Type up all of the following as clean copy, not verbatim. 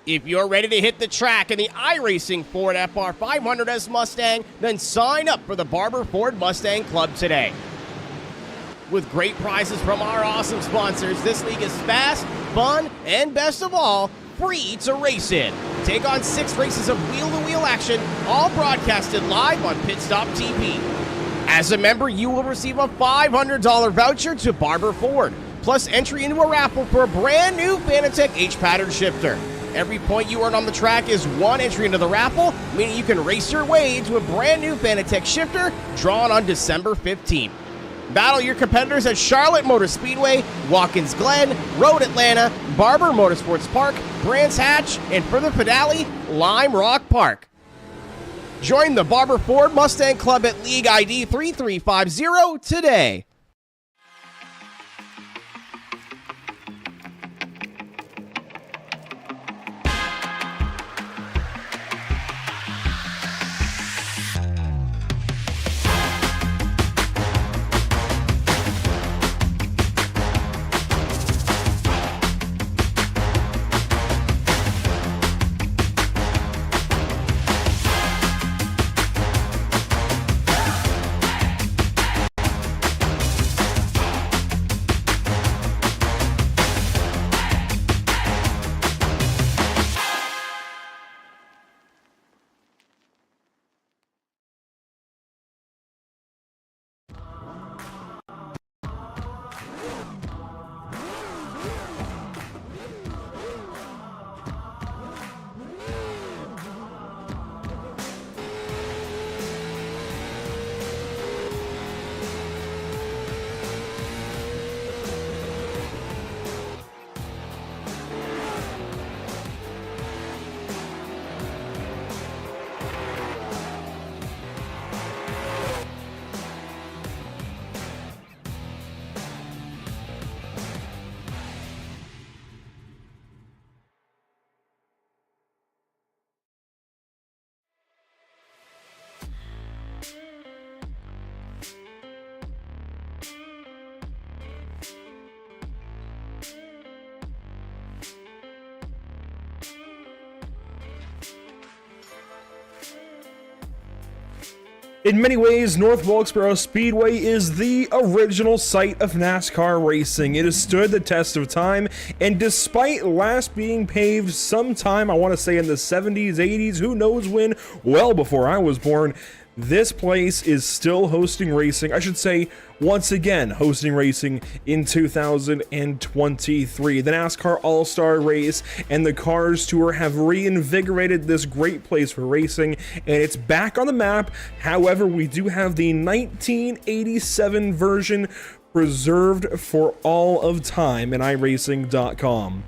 If you're ready to hit the track in the iRacing Ford FR500S Mustang, then sign up for the Barber Ford Mustang Club today. With great prizes from our awesome sponsors, this league is fast, fun, and best of all, free to race in. Take on 6 races of wheel-to-wheel action, all broadcasted live on Pit Stop TV. As a member, you will receive a $500 voucher to Barber Ford, plus entry into a raffle for a brand new Fanatec H-Pattern shifter. Every point you earn on the track is 1 entry into the raffle, meaning you can race your way into a brand new Fanatec shifter drawn on December 15th. Battle your competitors at Charlotte Motor Speedway, Watkins Glen, Road Atlanta, Barber Motorsports Park, Brands Hatch, and for the finale, Lime Rock Park. Join the Barber Ford Mustang Club at League ID 3350 today. In many ways, North Wilkesboro Speedway is the original site of NASCAR racing. It has stood the test of time, and despite last being paved sometime, I want to say in the 70s, 80s, who knows when, well before I was born, this place is still hosting racing. I should say, once again, hosting racing in 2023. The NASCAR All-Star Race and the Cars Tour have reinvigorated this great place for racing, and it's back on the map. However, we do have the 1987 version preserved for all of time in iRacing.com.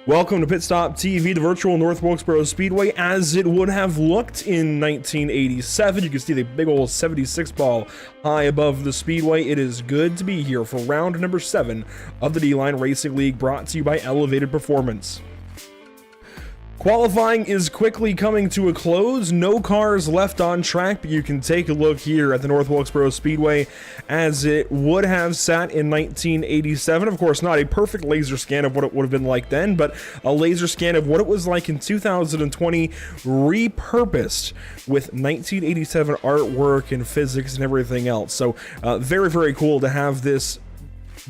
Welcome to Pit Stop TV, the virtual North Wilkesboro Speedway as it would have looked in 1987. You can see the big old 76 ball high above the speedway. It is good to be here for round number 7 of the DLine Racing League, brought to you by Elevated Performance. Qualifying is quickly coming to a close. No cars left on track, but you can take a look here at the North Wilkesboro Speedway as it would have sat in 1987. Of course, not a perfect laser scan of what it would have been like then, but a laser scan of what it was like in 2020, repurposed with 1987 artwork and physics and everything else. So very, very cool to have this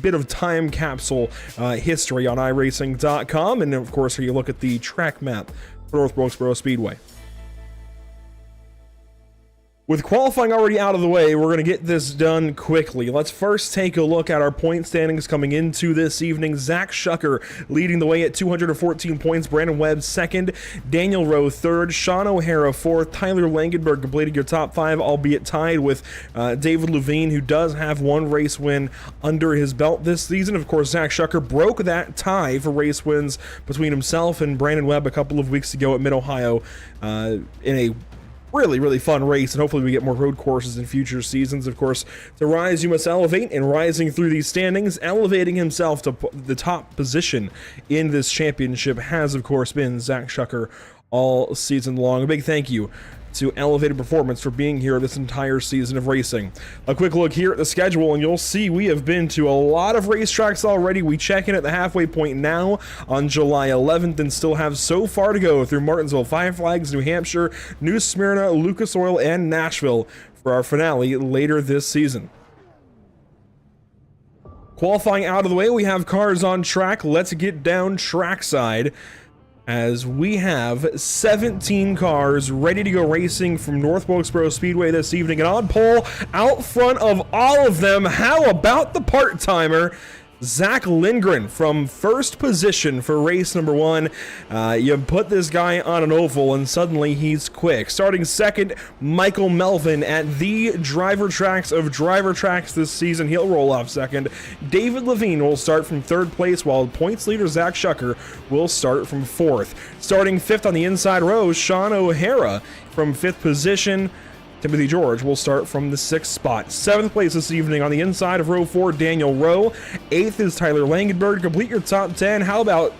bit of time capsule history on iRacing.com, and of course here you look at the track map for North Wilkesboro Speedway. With qualifying already out of the way, we're going to get this done quickly. Let's first take a look at our point standings coming into this evening. Zach Shucker leading the way at 214 points. Brandon Webb second. Daniel Rowe third. Sean O'Hara fourth. Tyler Langenberg completing your top 5, albeit tied with David Levine, who does have 1 race win under his belt this season. Of course, Zach Shucker broke that tie for race wins between himself and Brandon Webb a couple of weeks ago at Mid-Ohio in a really fun race, and hopefully we get more road courses in future seasons. Of course, to rise you must elevate, and rising through these standings, elevating himself to the top position in this championship has of course been Zach Shucker all season long. A big thank you to Elevated Performance for being here this entire season of racing. A quick look here at the schedule, and you'll see we have been to a lot of racetracks already. We check in at the halfway point now on July 11th and still have so far to go through Martinsville, Five Flags, New Hampshire, New Smyrna, Lucas Oil, and Nashville for our finale later this season. Qualifying out of the way, we have cars on track. Let's get down trackside as we have 17 cars ready to go racing from North Wilkesboro Speedway this evening. And on pole, out front of all of them, how about the part-timer, Zach Lindgren from first position for race number 1. You put this guy on an oval and suddenly he's quick. Starting second, Michael Melvin at the driver tracks of driver tracks this season. He'll roll off second. David Levine will start from third place, while points leader Zach Shucker will start from fourth. Starting fifth on the inside row, Sean O'Hara from fifth position. Timothy George will start from the 6th spot. 7th place this evening on the inside of row 4, Daniel Rowe. 8th is Tyler Langenberg. Complete your top 10. How about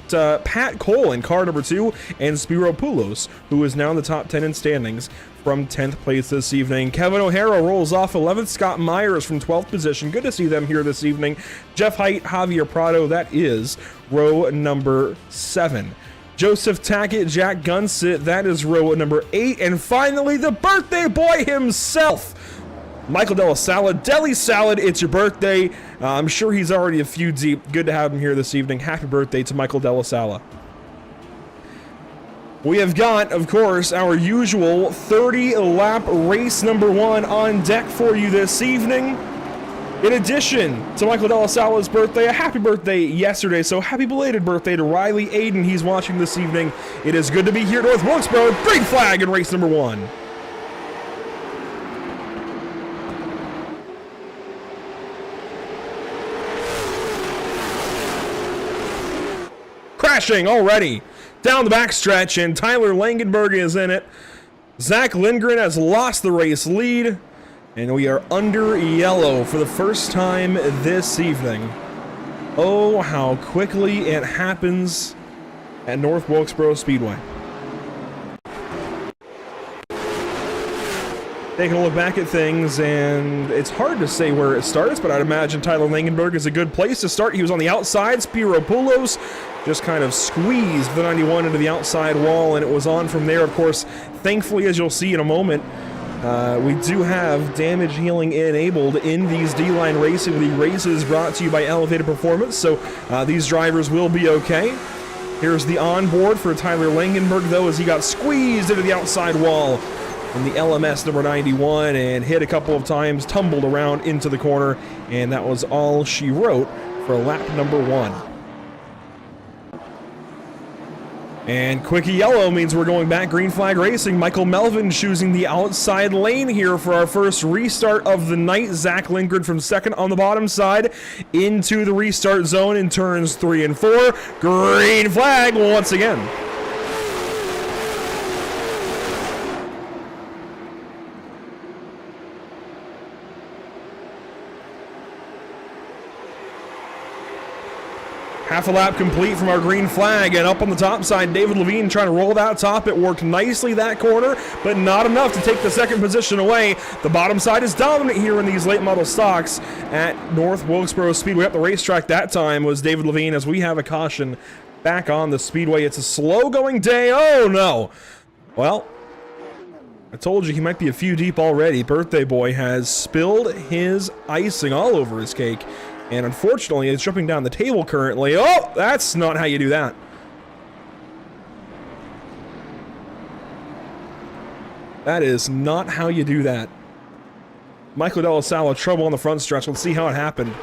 Pat Cole in car number 2 and Spiro Poulos, who is now in the top 10 in standings from 10th place this evening. Kevin O'Hara rolls off 11th. Scott Myers from 12th position. Good to see them here this evening. Jeff Height, Javier Prado, that is row number 7. Joseph Tackett, Jack Gunsit, that is row number 8. And finally, the birthday boy himself, Michael Della Sala. Deli Salad, it's your birthday. I'm sure he's already a few deep. Good to have him here this evening. Happy birthday to Michael Della Sala. We have got, of course, our usual 30-lap race number 1 on deck for you this evening. In addition to Michael Della Sala's birthday, a happy birthday yesterday, so happy belated birthday to Riley Aiden. He's watching this evening. It is good to be here at North Wilkesboro. Green flag in race number 1. Crashing already down the backstretch, and Tyler Langenberg is in it. Zach Lindgren has lost the race lead. And we are under yellow for the first time this evening. Oh, how quickly it happens at North Wilkesboro Speedway. Taking a look back at things, and it's hard to say where it starts, but I'd imagine Tyler Langenberg is a good place to start. He was on the outside. Spiro Poulos just kind of squeezed the 91 into the outside wall, and it was on from there. Of course, thankfully, as you'll see in a moment, we do have damage healing enabled in these DLine racing. The races brought to you by Elevated Performance, so these drivers will be okay. Here's the onboard for Tyler Langenberg, though, as he got squeezed into the outside wall in the LMS number 91 and hit a couple of times, tumbled around into the corner, and that was all she wrote for lap number 1. And quickie yellow means we're going back green flag racing. Michael Melvin choosing the outside lane here for our first restart of the night. Zach Lindgren from second on the bottom side into the restart zone in turns 3 and 4. Green flag once again. Half a lap complete from our green flag, and up on the top side, David Levine trying to roll that top. It worked nicely that corner, but not enough to take the second position away. The bottom side is dominant here in these late model stocks at North Wilkesboro Speedway. Up the racetrack that time was David Levine, as we have a caution back on the speedway. It's a slow going day. Oh no. Well, I told you he might be a few deep already. Birthday boy has spilled his icing all over his cake. And unfortunately, it's jumping down the table currently. Oh, that's not how you do that. That is not how you do that. Michael Della Sala, trouble on the front stretch. Let's see how it happened.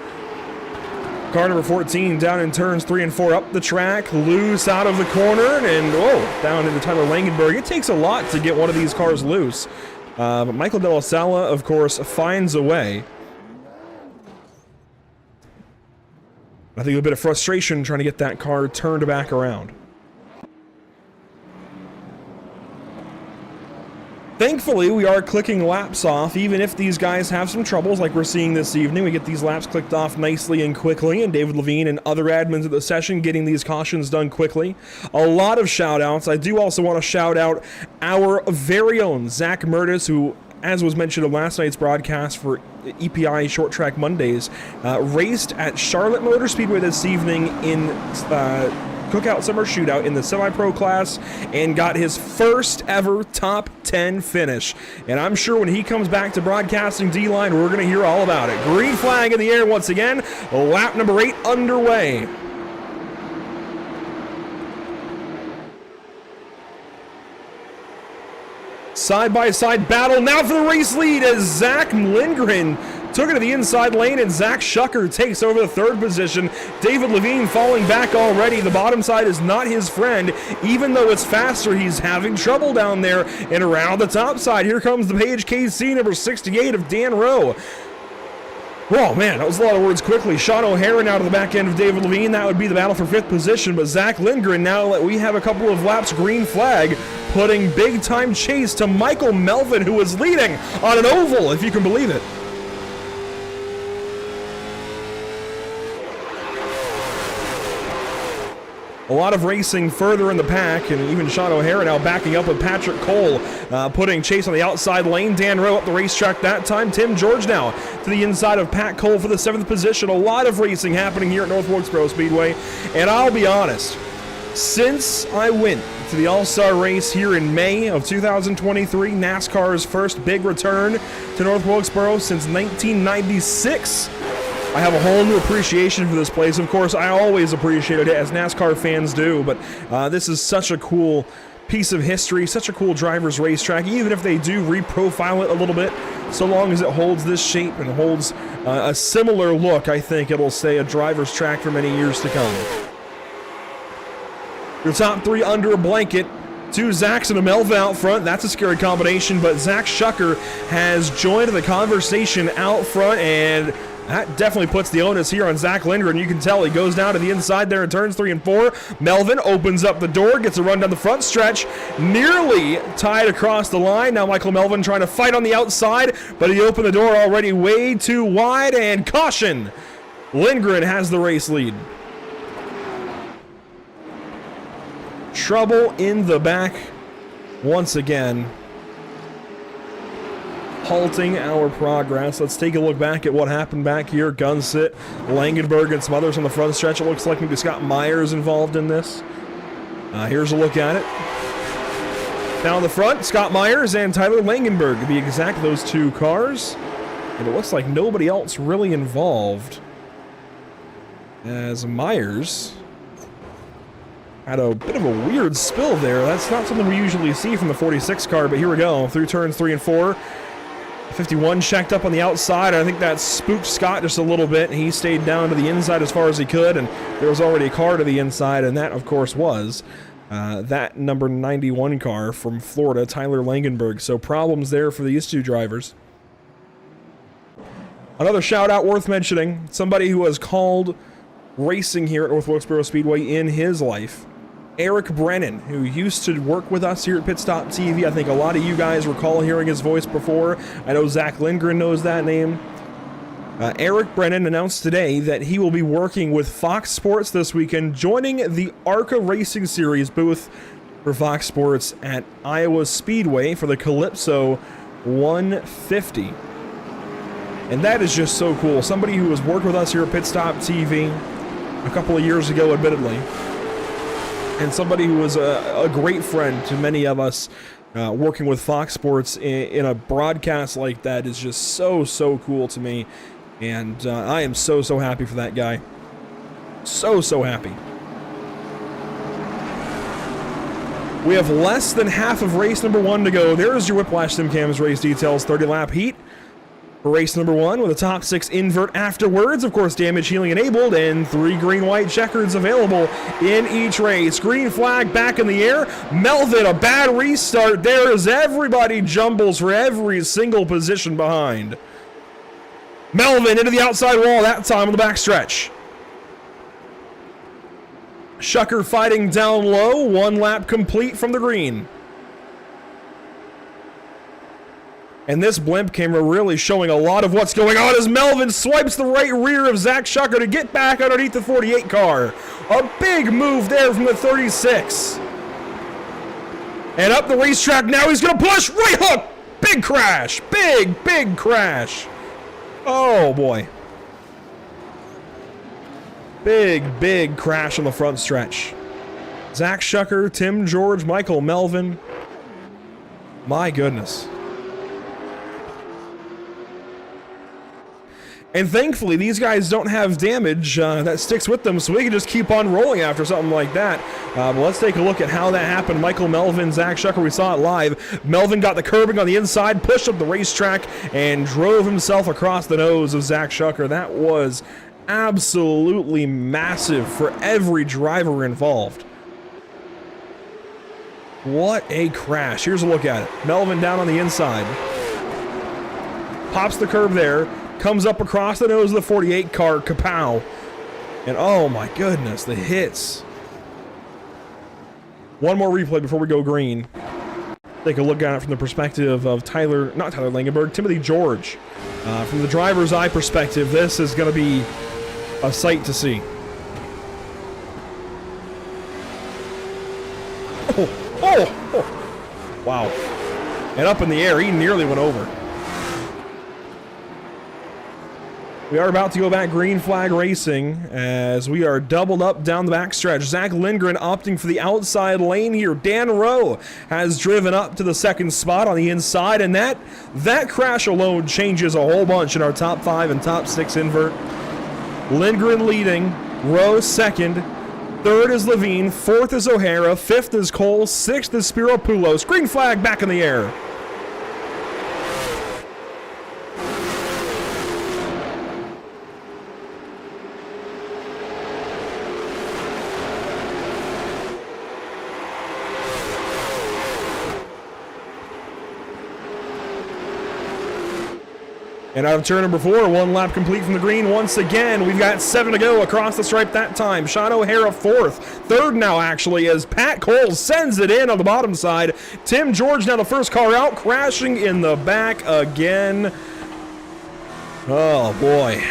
Car number 14 down in turns 3 and 4 up the track, loose out of the corner, and down into Tyler Langenberg. It takes a lot to get one of these cars loose. But Michael Della Sala, of course, finds a way. I think a bit of frustration trying to get that car turned back around. Thankfully, we are clicking laps off, even if these guys have some troubles like we're seeing this evening. We get these laps clicked off nicely and quickly, and David Levine and other admins of the session getting these cautions done quickly. A lot of shout-outs. I do also want to shout out our very own Zach Murtis, who, as was mentioned in last night's broadcast for EPI Short Track Mondays, raced at Charlotte Motor Speedway this evening in Cookout Summer Shootout in the semi-pro class and got his first ever top 10 finish. And I'm sure when he comes back to broadcasting DLine, we're going to hear all about it. Green flag in the air once again. Lap number 8 underway. Side-by-side battle now for the race lead as Zach Lindgren took it to the inside lane, and Zach Shucker takes over the third position. David Levine falling back already. The bottom side is not his friend. Even though it's faster, he's having trouble down there. And around the top side, here comes the Page KC number 68 of Dan Rowe. Oh man, that was a lot of words quickly. Sean O'Hara out of the back end of David Levine. That would be the battle for 5th position. But Zach Lindgren, now that we have a couple of laps green flag, putting big time chase to Michael Melvin, who is leading on an oval, if you can believe it. A lot of racing further in the pack, and even Sean O'Hara now backing up with Patrick Cole, putting chase on the outside lane. Dan Rowe up the racetrack that time. Tim George now to the inside of Pat Cole for the 7th position. A lot of racing happening here at North Wilkesboro Speedway, and I'll be honest, since I went to the All-Star race here in May of 2023, NASCAR's first big return to North Wilkesboro since 1996, I have a whole new appreciation for this place. Of course, I always appreciated it, as NASCAR fans do, but this is such a cool piece of history, such a cool driver's racetrack, even if they do reprofile it a little bit. So long as it holds this shape and holds a similar look, I think it'll stay a driver's track for many years to come. Your top 3 under a blanket. 2 Zachs and a Melvin out front. That's a scary combination, but Zach Shucker has joined the conversation out front, and that definitely puts the onus here on Zach Lindgren. You can tell he goes down to the inside there in turns 3 and 4. Melvin opens up the door, gets a run down the front stretch, nearly tied across the line. Now Michael Melvin trying to fight on the outside, but he opened the door already way too wide, and caution! Lindgren has the race lead. Trouble in the back once again, halting our progress. Let's take a look back at what happened back here. Gunsit, Langenberg, and some others on the front stretch. It looks like maybe Scott Myers involved in this. Here's a look at it. Down the front, Scott Myers and Tyler Langenberg, to be exact, those 2 cars. And it looks like nobody else really involved, as Myers had a bit of a weird spill there. That's not something we usually see from the 46 car, but here we go. Through turns 3 and 4. 51 checked up on the outside. I think that spooked Scott just a little bit. He stayed down to the inside as far as he could, and there was already a car to the inside, and that, of course, was that number 91 car from Florida, Tyler Langenberg. So problems there for these 2 drivers. Another shout-out worth mentioning, somebody who has called racing here at North Wilkesboro Speedway in his life. Eric Brennan, who used to work with us here at Pit Stop TV. I think a lot of you guys recall hearing his voice before. I know Zach Lindgren knows that name. Eric Brennan announced today that he will be working with Fox Sports this weekend, joining the ARCA Racing Series booth for Fox Sports at Iowa Speedway for the Calypso 150. And that is just so cool. Somebody who has worked with us here at Pit Stop TV a couple of years ago, admittedly, and somebody who was a great friend to many of us, working with Fox Sports in a broadcast like that is just so cool to me. And I am so happy for that guy. So happy. We have less than half of race number 1 to go. There's your Whiplash SimCams race details, 30-lap heat for race number 1 with a top 6 invert afterwards. Of course, damage healing enabled, and 3 green-white checkers available in each race. Green flag back in the air. Melvin, a bad restart there as everybody jumbles for every single position behind. Melvin into the outside wall that time on the backstretch. Shucker fighting down low. 1 lap complete from the green. And this blimp camera really showing a lot of what's going on as Melvin swipes the right rear of Zach Shucker to get back underneath the 48 car. A big move there from the 36. And up the racetrack now, he's going to push, right hook. Big crash, big crash. Oh boy. Big crash on the front stretch. Zach Shucker, Tim George, Michael Melvin. My goodness. And thankfully, these guys don't have damage that sticks with them, so we can just keep on rolling after something like that. But let's take a look at how that happened. Michael Melvin, Zach Shucker, we saw it live. Melvin got the curbing on the inside, pushed up the racetrack, and drove himself across the nose of Zach Shucker. That was absolutely massive for every driver involved. What a crash. Here's a look at it. Melvin down on the inside. Pops the curb there. Comes up across the nose of the 48 car, kapow. And oh my goodness, the hits. One more replay before we go green. Take a look at it from the perspective of not Tyler Langenberg, Timothy George. From the driver's eye perspective, this is going to be a sight to see. Oh. Wow. And up in the air, he nearly went over. We are about to go back green flag racing as we are doubled up down the backstretch. Zach Lindgren opting for the outside lane here. Dan Rowe has driven up to the second spot on the inside, and that crash alone changes a whole bunch in our top 5 and top 6 invert. Lindgren leading, Rowe second, third is Levine, fourth is O'Hara, fifth is Cole, sixth is Spiropoulos. Green flag back in the air. And out of turn number 4, 1 lap complete from the green once again. We've got 7 to go across the stripe that time. Sean O'Hara fourth. Third now, actually, as Pat Cole sends it in on the bottom side. Tim George now the first car out, crashing in the back again. Oh, boy.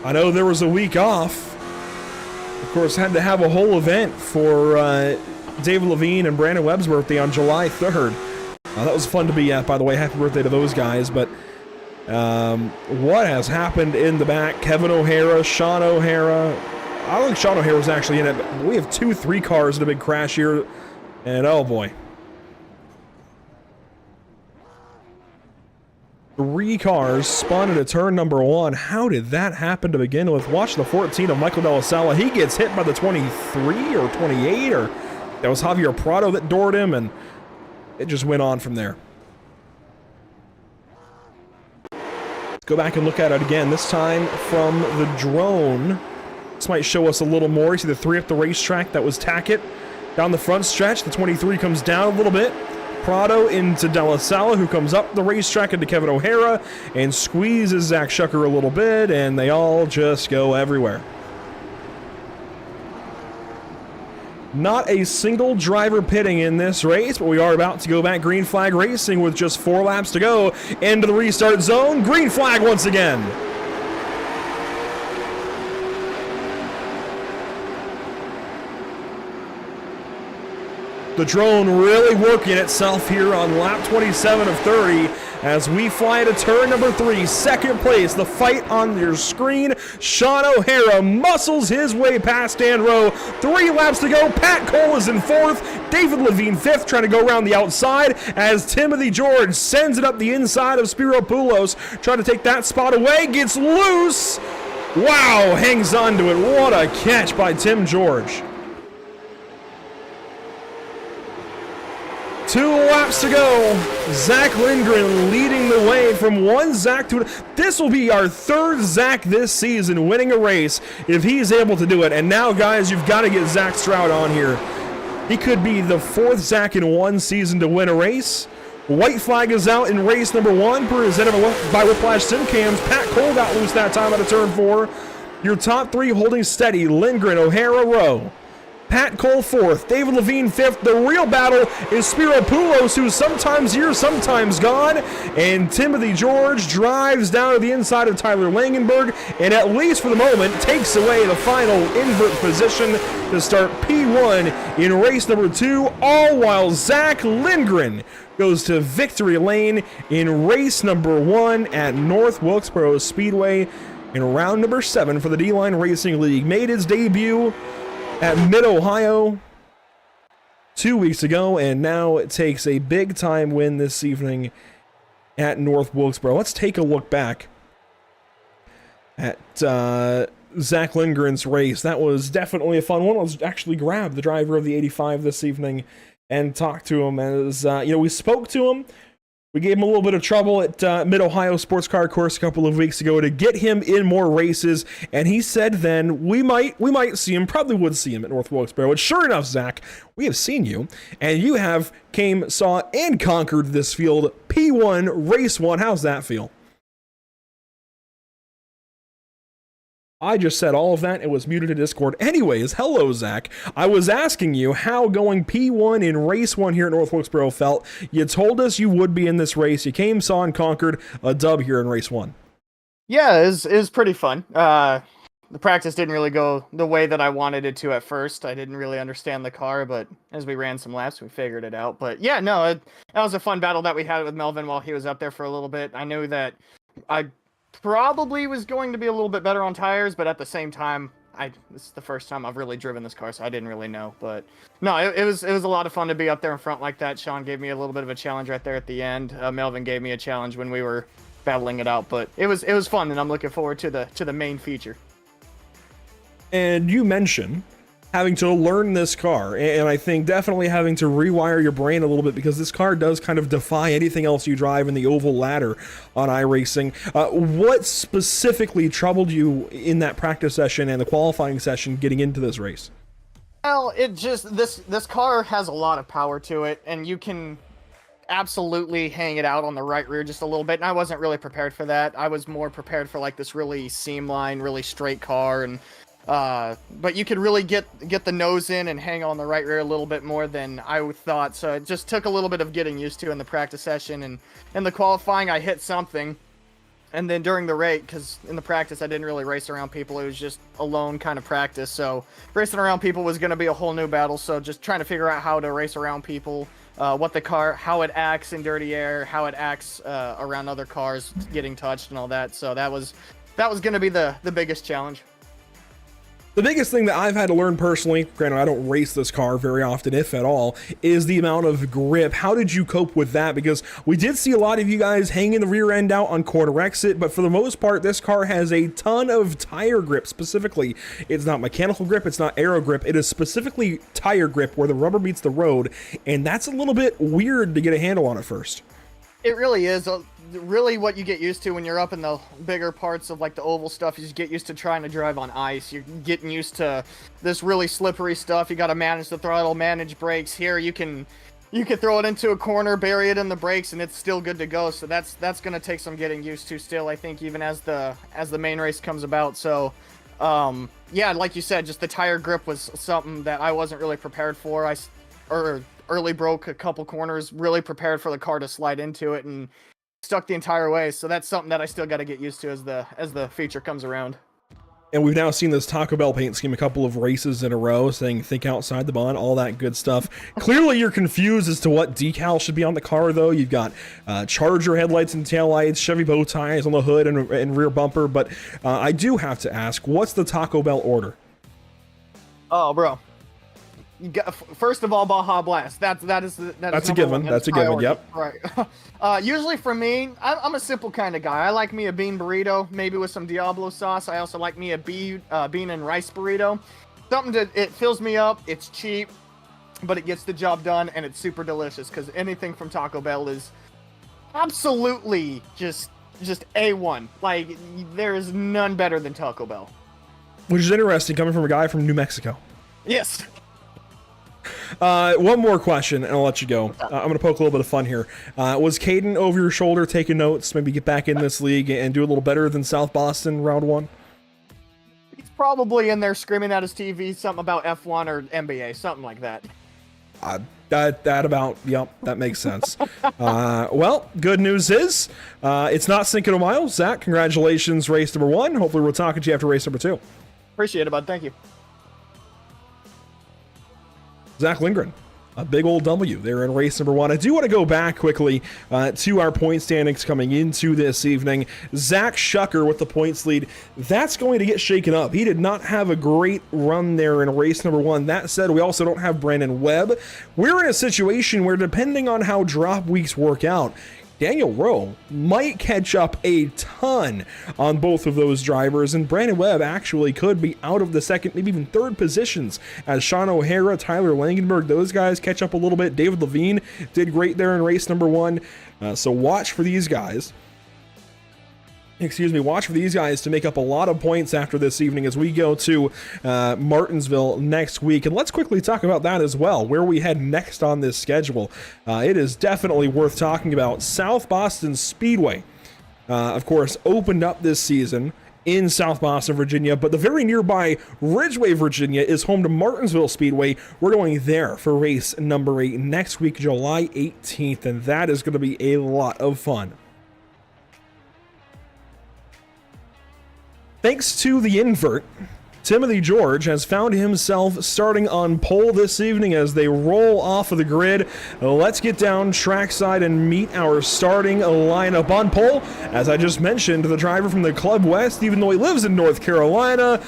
I know there was a week off. Of course, had to have a whole event for David Levine and Brandon Webb's birthday on July 3rd. That was fun to be at, by the way. Happy birthday to those guys, but... what has happened in the back? Kevin O'Hara, Sean O'Hara. I don't think Sean O'Hara was actually in it, but we have 2-3 cars in a big crash here. And oh boy. 3 cars spun into turn number 1. How did that happen to begin with? Watch the 14 of Michael De La Sala. He gets hit by the 23 or 28, or that was Javier Prado that doored him, and it just went on from there. Go back and look at it again, this time from the drone. This might show us a little more. You see the 3 up the racetrack, that was Tackett. Down the front stretch, the 23 comes down a little bit. Prado into De La Sala, who comes up the racetrack into Kevin O'Hara and squeezes Zach Shucker a little bit, and they all just go everywhere. Not a single driver pitting in this race, but we are about to go back green flag racing with just 4 laps to go into the restart zone. Green flag once again. The drone really working itself here on lap 27 of 30 as we fly to turn number 3, second place. The fight on your screen. Sean O'Hara muscles his way past Dan Rowe. 3 laps to go. Pat Cole is in 4th. David Levine 5th, trying to go around the outside as Timothy George sends it up the inside of Spiropoulos, trying to take that spot away. Gets loose. Wow, hangs on to it. What a catch by Tim George. 2 laps to go. Zach Lindgren leading the way from 1 Zach to... This will be our 3rd Zach this season winning a race if he's able to do it. And now, guys, you've got to get Zach Stroud on here. He could be the 4th Zach in 1 season to win a race. White flag is out in race number 1, presented by Whiplash Sim Cams. Pat Cole got loose that time out of turn 4. Your top 3 holding steady: Lindgren, O'Hara, Rowe. Pat Cole 4th, David Levine 5th. The real battle is Spiro Poulos, who's sometimes here, sometimes gone. And Timothy George drives down to the inside of Tyler Langenberg, and at least for the moment, takes away the final invert position to start P1 in race number 2, all while Zach Lindgren goes to victory lane in race number 1 at North Wilkesboro Speedway in round number 7 for the DLine Racing League. Made his debut at Mid-Ohio 2 weeks ago, and now it takes a big-time win this evening at North Wilkesboro. Let's take a look back at Zach Lindgren's race. That was definitely a fun one. Let's actually grab the driver of the 85 this evening and talk to him. As we spoke to him. We gave him a little bit of trouble at Mid-Ohio Sports Car Course a couple of weeks ago to get him in more races, and he said then we might see him, probably would see him at North Wilkesboro. And sure enough, Zach, we have seen you, and you have came, saw, and conquered this field. P1, Race 1, how's that feel? I just said all of that. It was muted to Discord. Anyways, hello, Zach. I was asking you how going P1 in race 1 here at North Wilkesboro felt. You told us you would be in this race. You came, saw, and conquered a dub here in race 1. Yeah, it was pretty fun. The practice didn't really go the way that I wanted it to at first. I didn't really understand the car, but as we ran some laps, we figured it out. But yeah, no, that was a fun battle that we had with Melvin while he was up there for a little bit. I knew that I probably was going to be a little bit better on tires, but at the same time, this is the first time I've really driven this car, so I didn't really know. But no, it was a lot of fun to be up there in front like that. Sean gave me a little bit of a challenge right there at the end. Melvin gave me a challenge when we were battling it out, but it was fun, and I'm looking forward to the main feature. And you mentioned having to learn this car, and I think definitely having to rewire your brain a little bit, because this car does kind of defy anything else you drive in the oval ladder on iRacing. What specifically troubled you in that practice session and the qualifying session getting into this race? Well, it just, this car has a lot of power to it, and you can absolutely hang it out on the right rear just a little bit, and I wasn't really prepared for that. I was more prepared for like this really seamline, really straight car, and but you could really get the nose in and hang on the right rear a little bit more than I thought. So it just took a little bit of getting used to in the practice session, and in the qualifying I hit something, and then during the race, because in the practice I didn't really race around people, it was just a lone kind of practice. So racing around people was going to be a whole new battle. So just trying to figure out how to race around people, what the car, how it acts in dirty air, how it acts around other cars getting touched and all that. So that was going to be the biggest challenge. The biggest thing that I've had to learn personally, granted I don't race this car very often, if at all, is the amount of grip. How did you cope with that? Because we did see a lot of you guys hanging the rear end out on corner exit, but for the most part, this car has a ton of tire grip. Specifically, it's not mechanical grip, it's not aero grip, it is specifically tire grip where the rubber meets the road, and that's a little bit weird to get a handle on at first. It really is. Really what you get used to when you're up in the bigger parts of like the oval stuff, you just get used to trying to drive on ice. You're getting used to this really slippery stuff. You got to manage the throttle, manage brakes. Here you can throw it into a corner, bury it in the brakes, and it's still good to go. So that's going to take some getting used to still, I think, even as the main race comes about. So yeah, like you said, just the tire grip was something that I wasn't really prepared for. Early broke a couple corners, really prepared for the car to slide into it, and stuck the entire way. So that's something that I still got to get used to as the feature comes around. And we've now seen this Taco Bell paint scheme a couple of races in a row, saying think outside the bond, all that good stuff. Clearly you're confused as to what decal should be on the car, though. You've got Charger headlights and taillights, Chevy bow ties on the hood and rear bumper, but I do have to ask, what's the Taco Bell order? Oh, bro. You got, first of all, Baja Blast. That's a given. That's a given. Yep. Right. Usually for me, I'm a simple kind of guy. I like me a bean burrito, maybe with some Diablo sauce. I also like me a bean and rice burrito. Something that it fills me up. It's cheap, but it gets the job done, and it's super delicious. Because anything from Taco Bell is absolutely just A1. Like there is none better than Taco Bell. Which is interesting, coming from a guy from New Mexico. Yes. One more question, and I'll let you go. I'm going to poke a little bit of fun here. Was Caden over your shoulder taking notes, maybe get back in this league and do a little better than South Boston round one? probably in there screaming at his TV something about F1 or NBA, something like that. That makes sense. Well, good news is it's not Cinco de Mayo. Zach, congratulations, race number 1. Hopefully we're talking to you after race number 2. Appreciate it, bud. Thank you. Zach Lindgren, a big old W there in race number 1. I do want to go back quickly to our point standings coming into this evening. Zach Shucker with the points lead. That's going to get shaken up. He did not have a great run there in race number 1. That said, we also don't have Brandon Webb. We're in a situation where, depending on how drop weeks work out, Daniel Rowe might catch up a ton on both of those drivers, and Brandon Webb actually could be out of the second, maybe even third positions as Sean O'Hara, Tyler Langenberg, those guys catch up a little bit. David Levine did great there in race number 1, so watch for these guys. Watch for these guys to make up a lot of points after this evening as we go to Martinsville next week. And let's quickly talk about that as well, where we head next on this schedule. It is definitely worth talking about. South Boston Speedway, of course, opened up this season in South Boston, Virginia, but the very nearby Ridgeway, Virginia is home to Martinsville Speedway. We're going there for race number 8 next week, July 18th, and that is going to be a lot of fun. Thanks to the invert, Timothy George has found himself starting on pole this evening as they roll off of the grid. Let's get down trackside and meet our starting lineup. On pole, as I just mentioned, the driver from the Club West, even though he lives in North Carolina,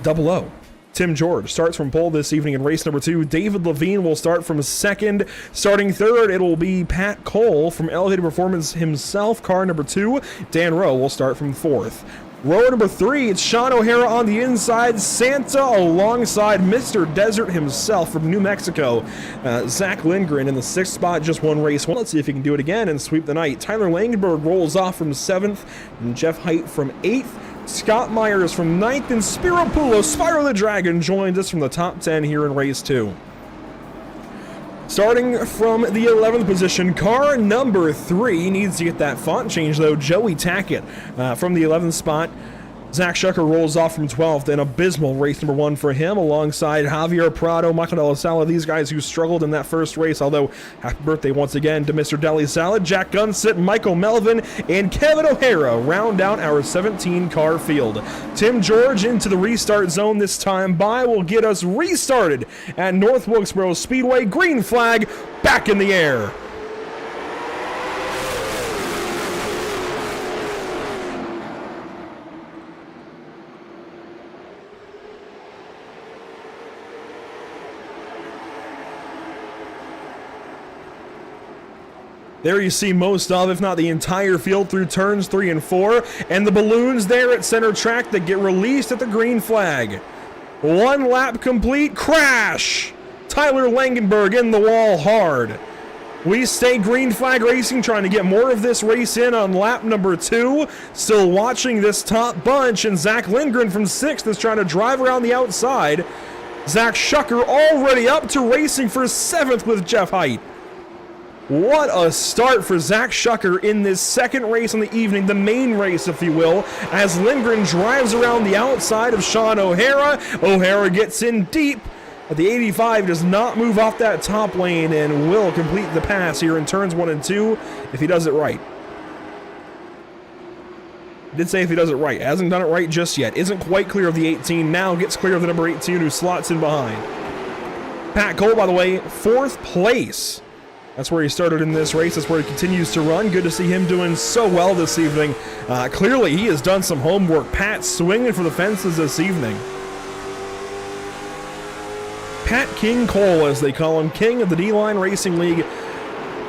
00. Tim George starts from pole this evening in race number 2. David Levine will start from second. Starting third, it will be Pat Cole from Elevated Performance himself, car number 2. Dan Rowe will start from 4th. Row number 3, it's Sean O'Hara on the inside, Santa alongside Mr. Desert himself from New Mexico. Zach Lindgren in the 6th spot, just one race. Let's see if he can do it again and sweep the night. Tyler Langenberg rolls off from 7th, and Jeff Height from 8th. Scott Myers from 9th, and Spiro Pulo, Spyro the Dragon, joins us from the top 10 here in race 2. Starting from the 11th position, car number 3 needs to get that font change though. Joey Tackett from the 11th spot. Zach Shucker rolls off from 12th. An abysmal race number 1 for him alongside Javier Prado, Michael Della Sala, these guys who struggled in that first race, although happy birthday once again to Mr. Deli Salad. Jack Gunsit, Michael Melvin, and Kevin O'Hara round out our 17 car field. Tim George into the restart zone this time by will get us restarted at North Wilkesboro Speedway. Green flag back in the air. There you see most of, if not the entire field, through turns 3 and 4, and the balloons there at center track that get released at the green flag. 1 lap complete, crash! Tyler Langenberg in the wall hard. We stay green flag racing, trying to get more of this race in on lap number 2. Still watching this top bunch, and Zach Lindgren from 6th is trying to drive around the outside. Zach Shucker already up to racing for 7th with Jeff Height. What a start for Zach Shucker in this second race on the evening, the main race, if you will, as Lindgren drives around the outside of Sean O'Hara. O'Hara gets in deep, but the 85 does not move off that top lane and will complete the pass here in turns 1 and 2 if he does it right. I did say if he does it right. Hasn't done it right just yet. Isn't quite clear of the 18. Now gets clear of the number 18 who slots in behind. Pat Cole, by the way, 4th place. That's where he started in this race. That's where he continues to run. Good to see him doing so well this evening. Clearly, he has done some homework. Pat swinging for the fences this evening. Pat King Cole, as they call him, king of the DLine Racing League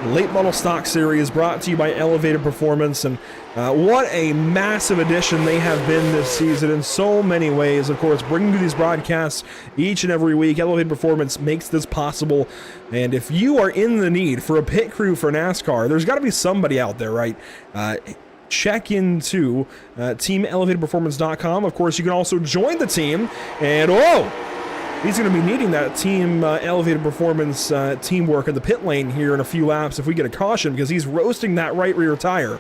Late Model Stock Series, brought to you by Elevated Performance. And what a massive addition they have been this season in so many ways. Of course, bringing you these broadcasts each and every week. Elevated Performance makes this possible. And if you are in the need for a pit crew for NASCAR, there's got to be somebody out there, right? Check into teamelevatedperformance.com. Of course, you can also join the team. And he's going to be needing that team Elevated Performance teamwork in the pit lane here in a few laps if we get a caution, because he's roasting that right rear tire.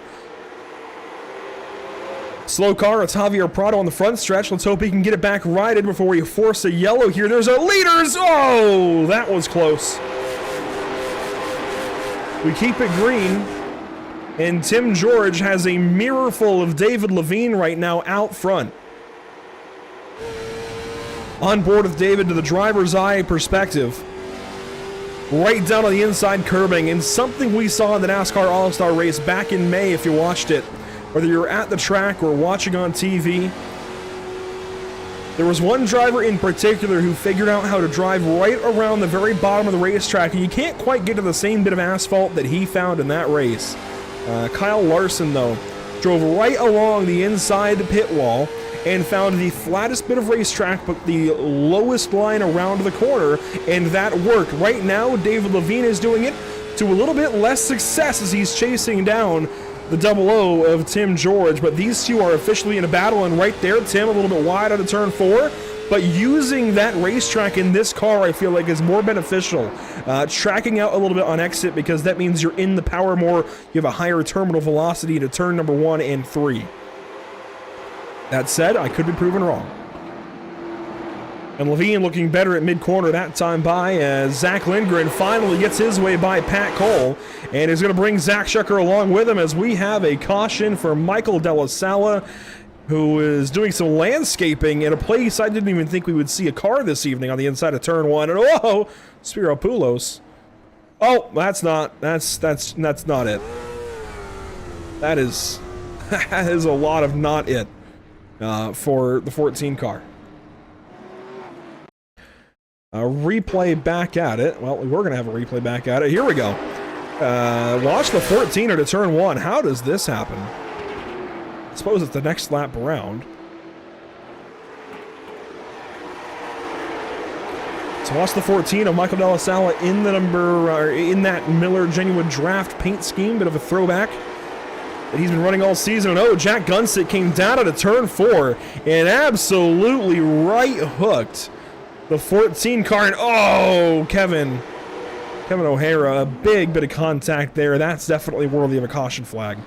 Slow car, it's Javier Prado on the front stretch. Let's hope he can get it back righted before we force a yellow here. There's our leaders! Oh, that was close. We keep it green, and Tim George has a mirror full of David Levine right now out front. On board with David to the driver's eye perspective. Right down on the inside curbing, and something we saw in the NASCAR All-Star race back in May if you watched it. Whether you're at the track or watching on TV, there was one driver in particular who figured out how to drive right around the very bottom of the racetrack, and you can't quite get to the same bit of asphalt that he found in that race. Kyle Larson, though, drove right along the inside pit wall and found the flattest bit of racetrack but the lowest line around the corner, and that worked. Right now, David Levine is doing it to a little bit less success as he's chasing down the 00 of Tim George, but these two are officially in a battle, and right there, Tim a little bit wide out of turn 4, but using that racetrack in this car, I feel like, is more beneficial. Tracking out a little bit on exit, because that means you're in the power more, you have a higher terminal velocity to turn number 1 and 3. That said, I could be proven wrong. And Levine looking better at mid-corner that time by as Zach Lindgren finally gets his way by Pat Cole and is going to bring Zach Shucker along with him as we have a caution for Michael Della Sala, who is doing some landscaping in a place I didn't even think we would see a car this evening on the inside of turn 1. And whoa, Spiro Poulos. Oh, that's not it. That is a lot of not it for the 14 car. Replay back at it. Well, we're going to have a replay back at it. Here we go. Watch the 14er to turn 1. How does this happen? I suppose it's the next lap around. So watch the 14 of Michael Della Sala in the in that Miller Genuine Draft paint scheme. Bit of a throwback that he's been running all season. And oh, Jack Gunsick came down out of turn 4 and absolutely right hooked the 14 car, and oh, Kevin O'Hara, a big bit of contact there. That's definitely worthy of a caution flag.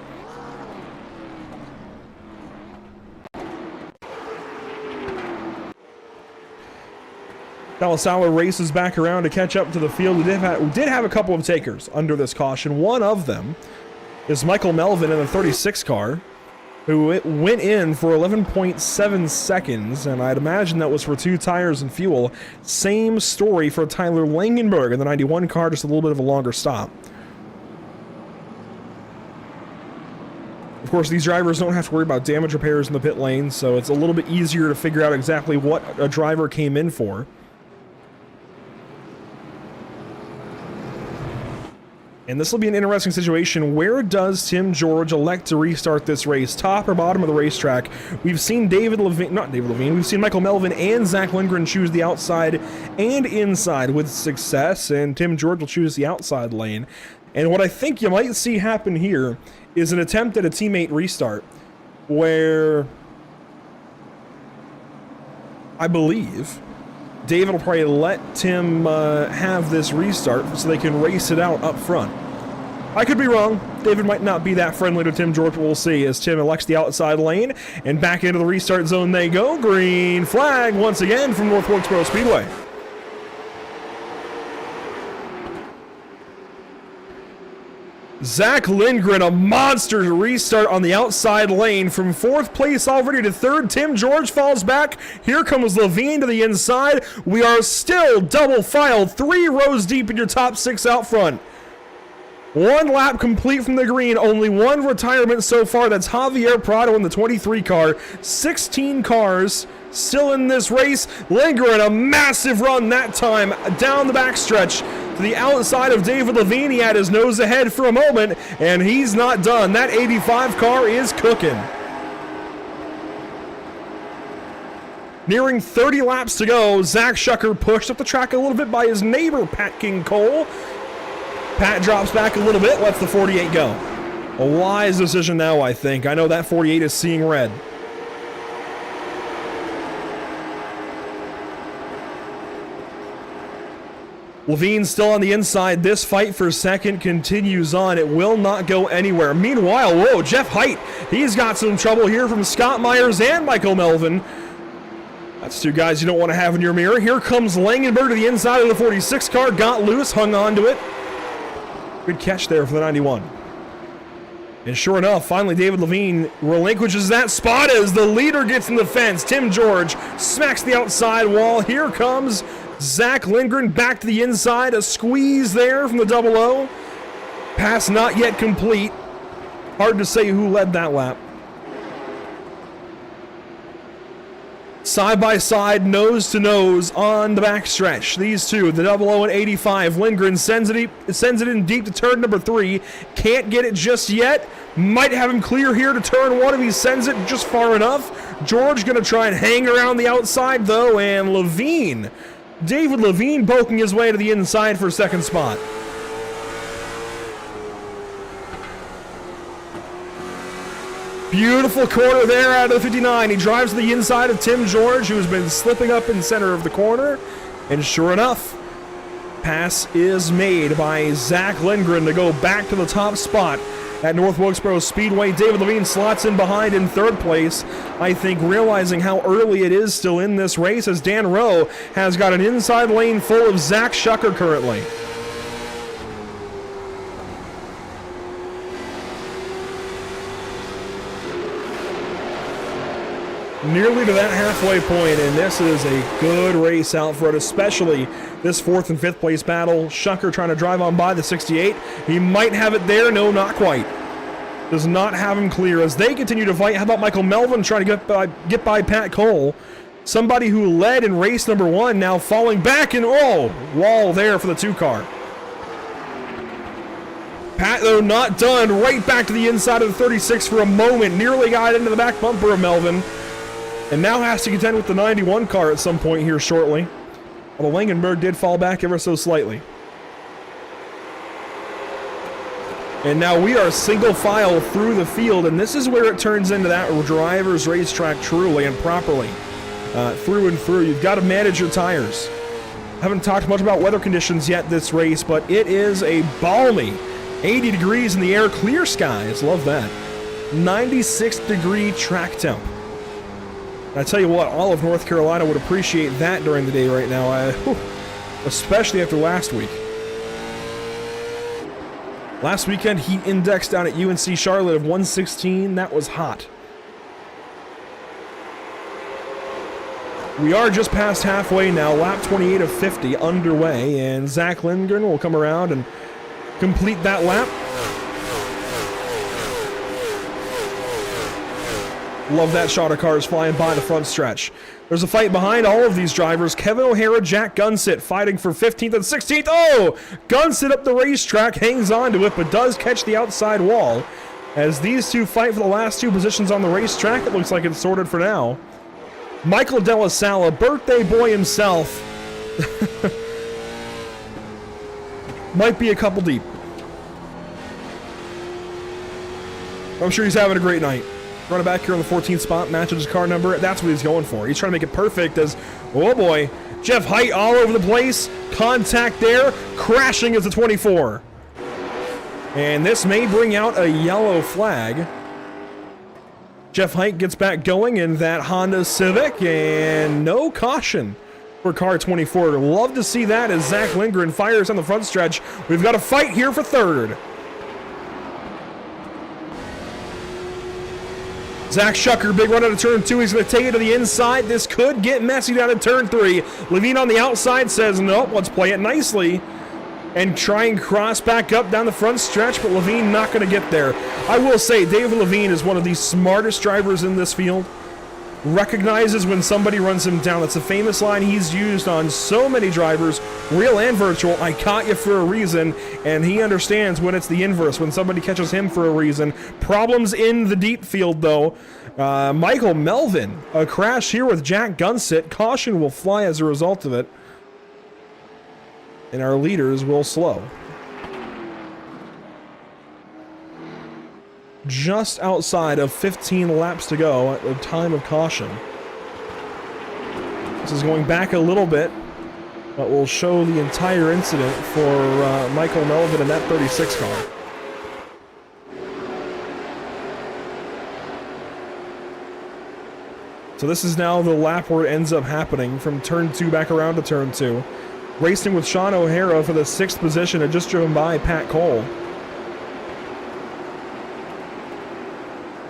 Della Sala races back around to catch up to the field. We did have a couple of takers under this caution. One of them is Michael Melvin in the 36 car, who went in for 11.7 seconds, and I'd imagine that was for 2 tires and fuel. Same story for Tyler Langenberg in the 91 car, just a little bit of a longer stop. Of course, these drivers don't have to worry about damage repairs in the pit lane, so it's a little bit easier to figure out exactly what a driver came in for. And this will be an interesting situation. Where does Tim George elect to restart this race? Top or bottom of the racetrack? We've seen we've seen Michael Melvin and Zach Lindgren choose the outside and inside with success, and Tim George will choose the outside lane. And what I think you might see happen here is an attempt at a teammate restart, where I believe David will probably let Tim have this restart so they can race it out up front. I could be wrong. David might not be that friendly to Tim George, but we'll see as Tim elects the outside lane, and back into the restart zone they go. Green flag once again from North Wilkesboro Speedway. Zach Lindgren, a monster restart on the outside lane from 4th place already to 3rd. Tim George falls back. Here comes Levine to the inside. We are still double filed, 3 rows deep in your top 6 out front. 1 lap complete from the green, only 1 retirement so far. That's Javier Prado in the 23 car. 16 cars still in this race. Lindgren, a massive run that time down the backstretch to the outside of David Levine. He had his nose ahead for a moment, and he's not done. That 85 car is cooking. Nearing 30 laps to go, Zach Shucker pushed up the track a little bit by his neighbor, Pat King Cole. Pat drops back a little bit, lets the 48 go. A wise decision now, I think. I know that 48 is seeing red. Levine still on the inside. This fight for second continues on. It will not go anywhere. Meanwhile, whoa, Jeff Height, he's got some trouble here from Scott Myers and Michael Melvin. That's two guys you don't want to have in your mirror. Here comes Langenberg to the inside of the 46 car. Got loose, hung on to it. Good catch there for the 91. And sure enough, finally David Levine relinquishes that spot as the leader gets in the fence. Tim George smacks the outside wall. Here comes Zach Lindgren back to the inside. A squeeze there from the 00. Pass not yet complete. Hard to say who led that lap. Side by side, nose to nose on the backstretch. These two, the 00 and 85. Lindgren sends it in deep to turn number 3. Can't get it just yet. Might have him clear here to turn 1 if he sends it just far enough. George going to try and hang around the outside though, and Levine, David Levine poking his way to the inside for second spot. Beautiful corner there out of the 59. He drives to the inside of Tim George, who's been slipping up in center of the corner. And sure enough, pass is made by Zach Lindgren to go back to the top spot at North Wilkesboro Speedway. David Levine slots in behind in third place, I think realizing how early it is still in this race, as Dan Rowe has got an inside lane full of Zach Shucker currently. Nearly to that halfway point, and this is a good race out front, especially this 4th and 5th place battle. Shucker trying to drive on by the 68. He might have it there. No, not quite. Does not have him clear as they continue to fight. How about Michael Melvin trying to get by Pat Cole? Somebody who led in race number 1 now falling back, and oh, wall there for the 2 car. Pat, though, not done. Right back to the inside of the 36 for a moment. Nearly got into the back bumper of Melvin. And now has to contend with the 91 car at some point here shortly. Although Langenberg did fall back ever so slightly. And now we are single file through the field, and this is where it turns into that driver's racetrack truly and properly. Through and through, you've got to manage your tires. Haven't talked much about weather conditions yet this race, but it is a balmy 80 degrees in the air, clear skies, love that. 96 degree track temp. I tell you what, all of North Carolina would appreciate that during the day right now, especially after last week. Last weekend, heat index down at UNC Charlotte of 116. That was hot. We are just past halfway now, lap 28 of 50 underway, and Zach Lindgren will come around and complete that lap. Love that shot of cars flying by the front stretch. There's a fight behind all of these drivers. Kevin O'Hara, Jack Gunsitt fighting for 15th and 16th. Oh! Gunsitt up the racetrack, hangs on to it, but does catch the outside wall. As these two fight for the last 2 positions on the racetrack, it looks like it's sorted for now. Michael Della Sala, birthday boy himself. Might be a couple deep. I'm sure he's having a great night. Running back here on the 14th spot, matches his car number. That's what he's going for. He's trying to make it perfect as, oh boy, Jeff Height all over the place. Contact there, crashing as a 24. And this may bring out a yellow flag. Jeff Height gets back going in that Honda Civic, and no caution for car 24. Love to see that as Zach Lindgren fires on the front stretch. We've got a fight here for third. Zach Shucker, big run out of turn 2. He's going to take it to the inside. This could get messy down at turn 3. Levine on the outside says, nope, let's play it nicely. And try and cross back up down the front stretch, but Levine not going to get there. I will say, David Levine is one of the smartest drivers in this field. Recognizes when somebody runs him down. That's a famous line he's used on so many drivers, real and virtual. I caught you for a reason, and he understands when it's the inverse, when somebody catches him for a reason. Problems in the deep field, though. Michael Melvin, a crash here with Jack Gunsitt. Caution will fly as a result of it. And our leaders will slow. Just outside of 15 laps to go at the time of caution. This is going back a little bit. But we'll show the entire incident for Michael Melvin in that 36 car. So this is now the lap where it ends up happening, from turn 2 back around to turn 2. Racing with Sean O'Hara for the 6th position and just driven by Pat Cole.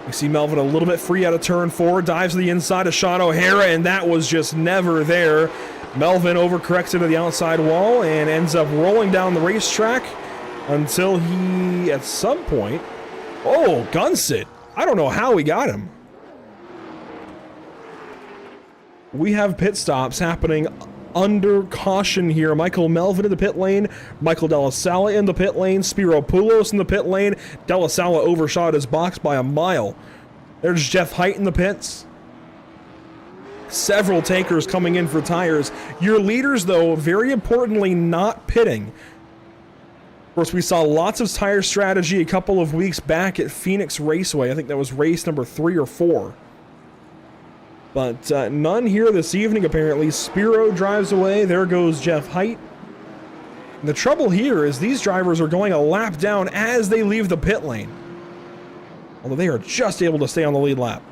We see Melvin a little bit free out of turn 4, dives to the inside of Sean O'Hara, and that was just never there. Melvin overcorrects into the outside wall and ends up rolling down the racetrack until he, at some point... Oh, guns it! I don't know how he got him. We have pit stops happening under caution here. Michael Melvin in the pit lane, Michael Della Sala in the pit lane, Spiro Poulos in the pit lane. Della Sala overshot his box by a mile. There's Jeff Height in the pits. Several takers coming in for tires. Your leaders, though, very importantly, not pitting. Of course, we saw lots of tire strategy a couple of weeks back at Phoenix Raceway. I think that was race number 3 or 4. But none here this evening, apparently. Spiro drives away. There goes Jeff Height. And the trouble here is these drivers are going a lap down as they leave the pit lane. Although they are just able to stay on the lead lap.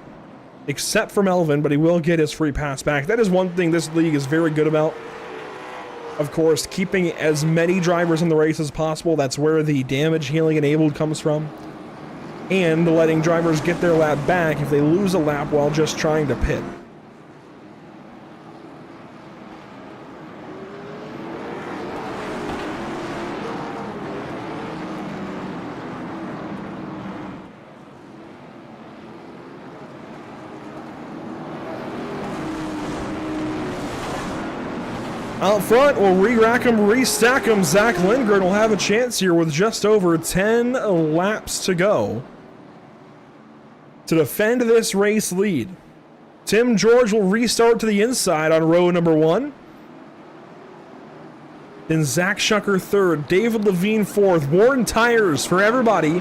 Except for Melvin, but he will get his free pass back. That is one thing this league is very good about. Of course, keeping as many drivers in the race as possible. That's where the damage healing enabled comes from. And letting drivers get their lap back if they lose a lap while just trying to pit. Out front, we'll re-rack him, re-stack him. Zach Lindgren will have a chance here with just over 10 laps to go to defend this race lead. Tim George will restart to the inside on row number 1. Then Zach Shucker 3rd, David Levine 4th. Warren tires for everybody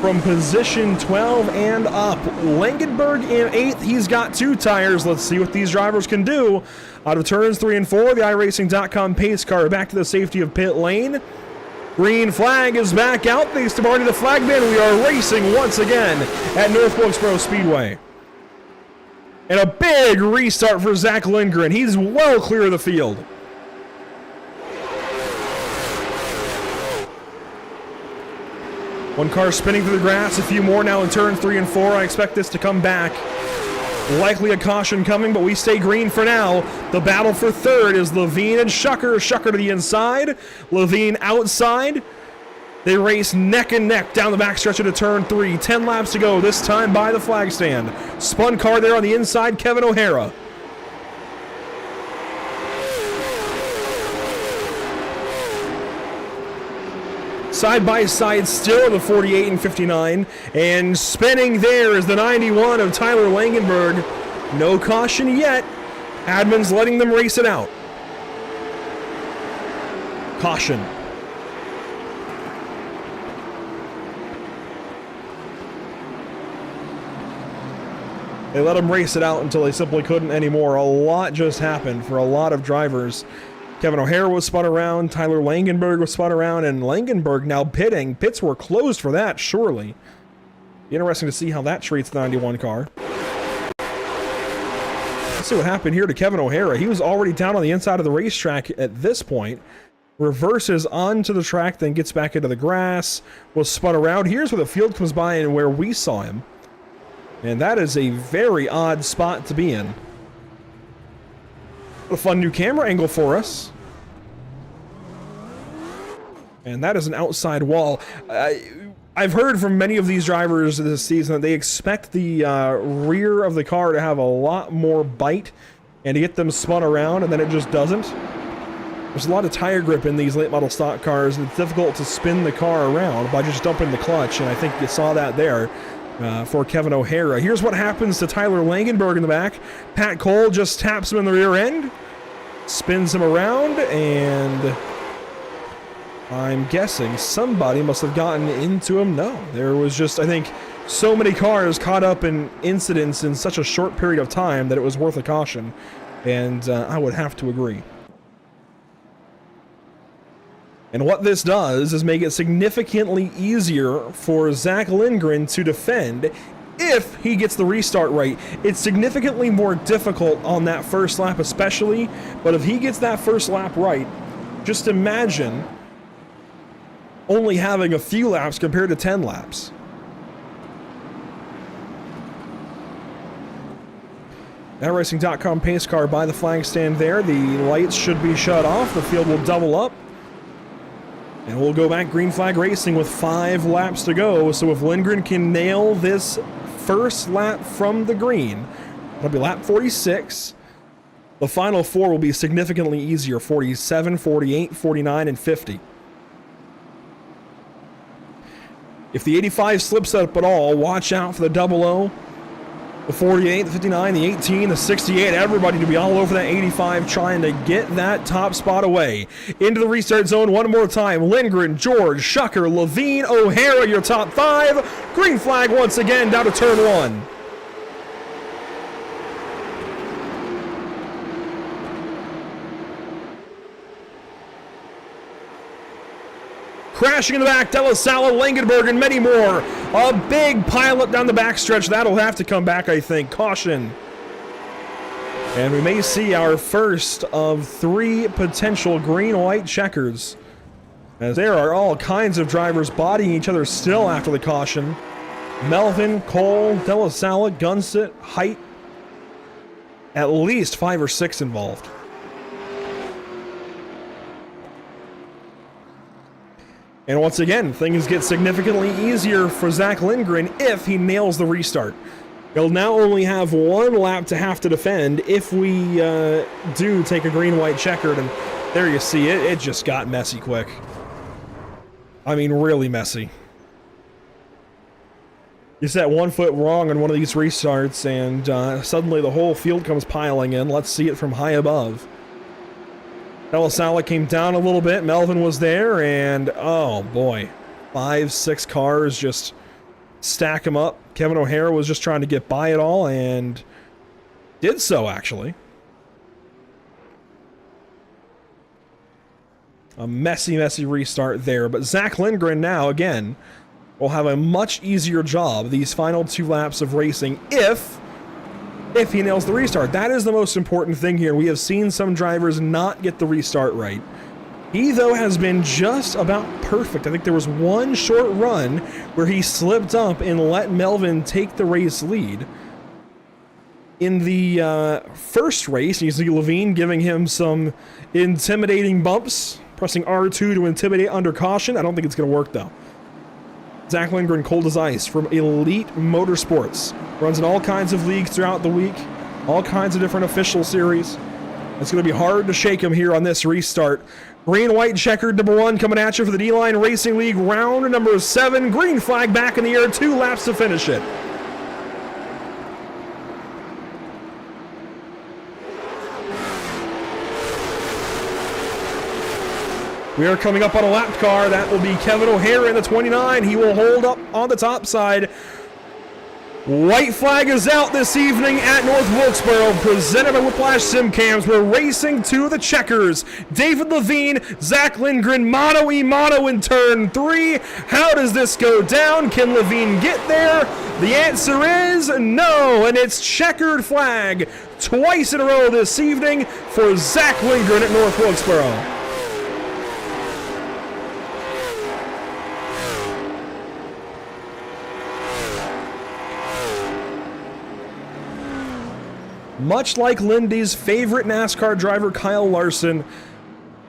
from position 12 and up. Langenberg in 8th. He's got 2 tires. Let's see what these drivers can do. Out of turns 3 and 4, the iRacing.com pace car back to the safety of pit lane. Green flag is back out. Thanks to Marty the Flagman. We are racing once again at North Wilkesboro Speedway. And a big restart for Zach Lindgren. He's well clear of the field. One car spinning through the grass. A few more now in turn 3 and 4. I expect this to come back. Likely a caution coming, but we stay green for now. The battle for 3rd is Levine and Shucker. Shucker to the inside. Levine outside. They race neck and neck down the backstretch into turn 3. 10 laps to go, this time by the flag stand. Spun car there on the inside, Kevin O'Hara. Side by side still the 48 and 59. And spinning there is the 91 of Tyler Langenberg. No caution yet. Admin's letting them race it out. Caution. They let them race it out until they simply couldn't anymore. A lot just happened for a lot of drivers. Kevin O'Hara was spun around, Tyler Langenberg was spun around, and Langenberg now pitting. Pits were closed for that, surely. Interesting to see how that treats the 91 car. Let's see what happened here to Kevin O'Hara. He was already down on the inside of the racetrack at this point. Reverses onto the track, then gets back into the grass, was spun around. Here's where the field comes by and where we saw him. And that is a very odd spot to be in. A fun new camera angle for us. And that is an outside wall. I've heard from many of these drivers this season that they expect the rear of the car to have a lot more bite and to get them spun around, and then it just doesn't. There's a lot of tire grip in these late model stock cars, and it's difficult to spin the car around by just dumping the clutch, and I think you saw that there. For Kevin O'Hara. Here's what happens to Tyler Langenberg in the back. Pat Cole just taps him in the rear end, spins him around, and I'm guessing somebody must have gotten into him. No, there was just, I think, so many cars caught up in incidents in such a short period of time that it was worth a caution, and I would have to agree. And what this does is make it significantly easier for Zach Lindgren to defend if he gets the restart right. It's significantly more difficult on that first lap especially, but if he gets that first lap right, just imagine only having a few laps compared to 10 laps. NetRacing.com pace car by the flag stand there. The lights should be shut off. The field will double up. And we'll go back green flag racing with 5 laps to go. So if Lindgren can nail this first lap from the green, it'll be lap 46. The final 4 will be significantly easier, 47, 48, 49, and 50. If the 85 slips up at all, watch out for the 00, the 48, the 59, the 18, the 68, everybody to be all over that 85 trying to get that top spot away. Into the restart zone one more time. Lindgren, George, Shucker, Levine, O'Hara, your top 5. Green flag once again down to turn 1. Crashing in the back, Della Sala, Langenberg, and many more. A big pileup down the backstretch. That'll have to come back, I think. Caution. And we may see our first of 3 potential green-white checkers, as there are all kinds of drivers bodying each other still after the caution. Melvin, Cole, Della Sala, Gunsit, Height. At least 5 or 6 involved. And once again, things get significantly easier for Zach Lindgren if he nails the restart. He'll now only have 1 lap to have to defend if we do take a green-white checkered. And there you see it. It just got messy quick. I mean, really messy. You set 1 foot wrong on one of these restarts, and suddenly the whole field comes piling in. Let's see it from high above. Della Sala came down a little bit. Melvin was there, and oh boy, 5, 6 cars just stack them up. Kevin O'Hara was just trying to get by it all, and did so, actually. A messy, messy restart there, but Zach Lindgren now, again, will have a much easier job these final 2 laps of racing if he nails the restart. That is the most important thing here. We have seen some drivers not get the restart right. He, though, has been just about perfect. I think there was 1 short run where he slipped up and let Melvin take the race lead. In the first race, you see Levine giving him some intimidating bumps, pressing R2 to intimidate under caution. I don't think it's going to work, though. Zach Lindgren, cold as ice from Elite Motorsports. Runs in all kinds of leagues throughout the week, all kinds of different official series. It's going to be hard to shake him here on this restart. Green, white, checkered, number 1 coming at you for the DLine Racing League round number 7. Green flag back in the air, 2 laps to finish it. We are coming up on a lap car. That will be Kevin O'Hara in the 29. He will hold up on the top side. White flag is out this evening at North Wilkesboro, presented by Whiplash Sim Cams. We're racing to the checkers. David Levine, Zach Lindgren, mano-a-mano in turn 3. How does this go down? Can Levine get there? The answer is no, and it's checkered flag twice in a row this evening for Zach Lindgren at North Wilkesboro. Much like Lindy's favorite NASCAR driver, Kyle Larson,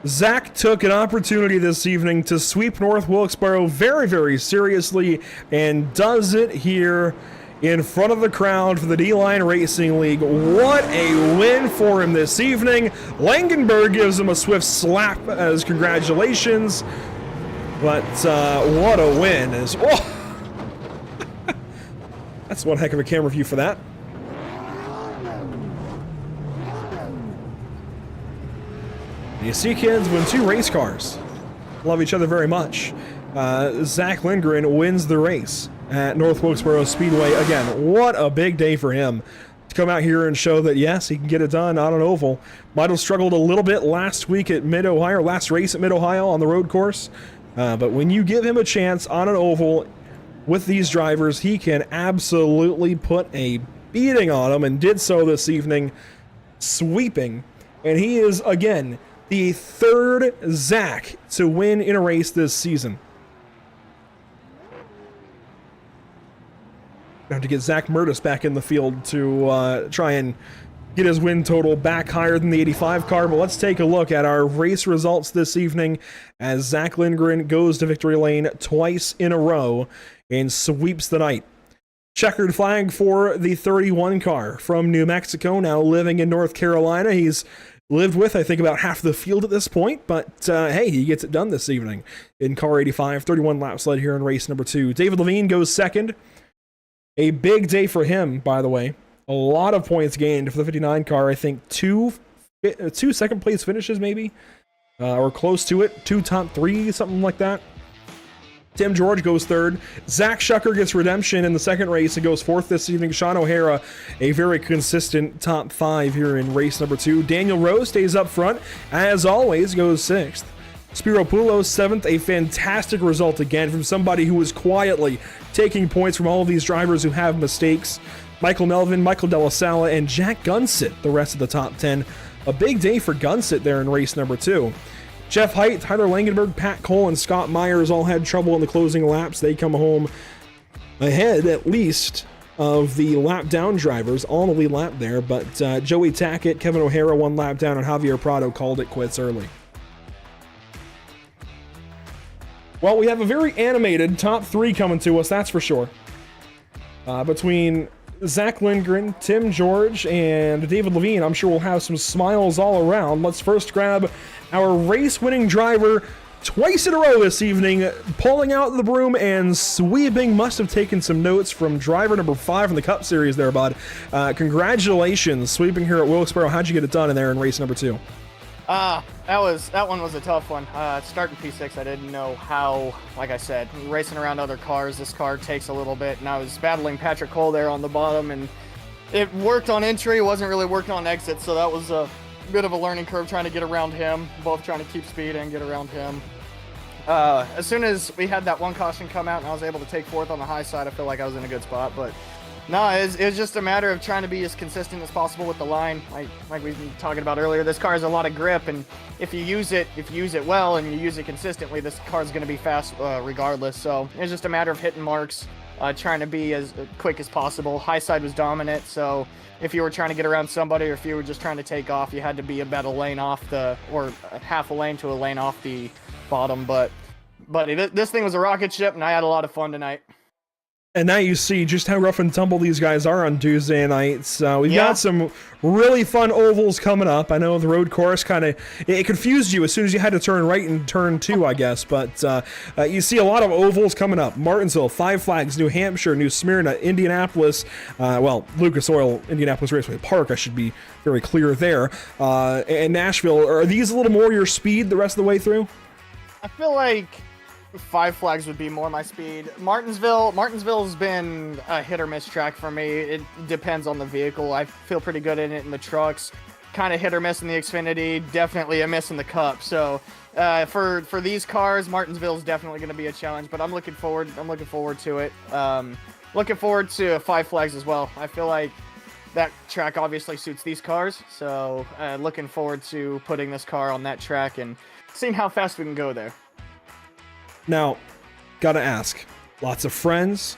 Zach took an opportunity this evening to sweep North Wilkesboro very, very seriously, and does it here in front of the crowd for the DLine Racing League. What a win for him this evening. Langenberg gives him a swift slap as congratulations, but what a win. That's one heck of a camera view for that. You see, kids, when 2 race cars love each other very much, Zach Lindgren wins the race at North Wilkesboro Speedway. Again, what a big day for him. to come out here and show that, yes, he can get it done on an oval. Might have struggled a little bit last week at Mid-Ohio, last race at Mid-Ohio on the road course. But when you give him a chance on an oval with these drivers, he can absolutely put a beating on them, and did so this evening, sweeping. And he is, again, the third Zach to win in a race this season. Have to get Zach Murtis back in the field to try and get his win total back higher than the 85 car. But let's take a look at our race results this evening as Zach Lindgren goes to victory lane twice in a row and sweeps the night. Checkered flag for the 31 car from New Mexico, now living in North Carolina. He's lived with, I think, about half the field at this point, but hey, he gets it done this evening in car 85. 31 laps led here in race number 2. David Levine goes second. A big day for him, by the way. A lot of points gained for the 59 car. I think two second place finishes, maybe, or close to it. 2 top 3, something like that. Tim George goes third. Zach Shucker gets redemption in the second race and goes fourth this evening. Sean O'Hara, a very consistent top 5 here in race number 2. Daniel Rose stays up front, as always, goes 6th. Spiro Poulos 7th, a fantastic result again from somebody who was quietly taking points from all of these drivers who have mistakes. Michael Melvin, Michael Della Sala, and Jack Gunsit, the rest of the top 10. A big day for Gunsit there in race number 2. Jeff Height, Tyler Langenberg, Pat Cole, and Scott Myers all had trouble in the closing laps. They come home ahead, at least, of the lap down drivers, all in the lead lap there, but Joey Tackett, Kevin O'Hara 1 lap down, and Javier Prado called it quits early. Well, we have a very animated top 3 coming to us, that's for sure. Between Zach Lindgren, Tim George, and David Levine, I'm sure we'll have some smiles all around. Let's first grab our race-winning driver twice in a row this evening, pulling out the broom and sweeping. Must have taken some notes from driver number 5 in the Cup Series there, bud. Congratulations, sweeping here at Wilkesboro. How'd you get it done in there in race number 2? That one was a tough one. Starting P6, I didn't know how, like I said, racing around other cars, this car takes a little bit, and I was battling Patrick Cole there on the bottom, and it worked on entry, it wasn't really working on exit, so that was a bit of a learning curve trying to get around him, both trying to keep speed and get around him. As soon as we had that one caution come out and I was able to take 4th on the high side, I feel like I was in a good spot, but no, it was just a matter of trying to be as consistent as possible with the line. Like we've been talking about earlier, this car has a lot of grip, and if you use it well and you use it consistently, this car is going to be fast regardless. So it's just a matter of hitting marks, trying to be as quick as possible. High side was dominant, so if you were trying to get around somebody or if you were just trying to take off, you had to be about a lane off or half a lane to a lane off the bottom. But this thing was a rocket ship, and I had a lot of fun tonight. And now you see just how rough and tumble these guys are on Tuesday nights. We've got some really fun ovals coming up. I know the road course it confused you as soon as you had to turn right in turn 2, I guess. But you see a lot of ovals coming up. Martinsville, Five Flags, New Hampshire, New Smyrna, Indianapolis. Lucas Oil, Indianapolis Raceway Park, I should be very clear there. And Nashville. Are these a little more your speed the rest of the way through? I feel like Five Flags would be more my speed. Martinsville's been a hit or miss track for me. It depends on the vehicle. I feel pretty good in it in the trucks. Kind of hit or miss in the Xfinity. Definitely a miss in the Cup. So for these cars, Martinsville's definitely going to be a challenge. But I'm looking forward to it. Looking forward to Five Flags as well. I feel like that track obviously suits these cars. So looking forward to putting this car on that track and seeing how fast we can go there. Now, gotta ask, lots of friends,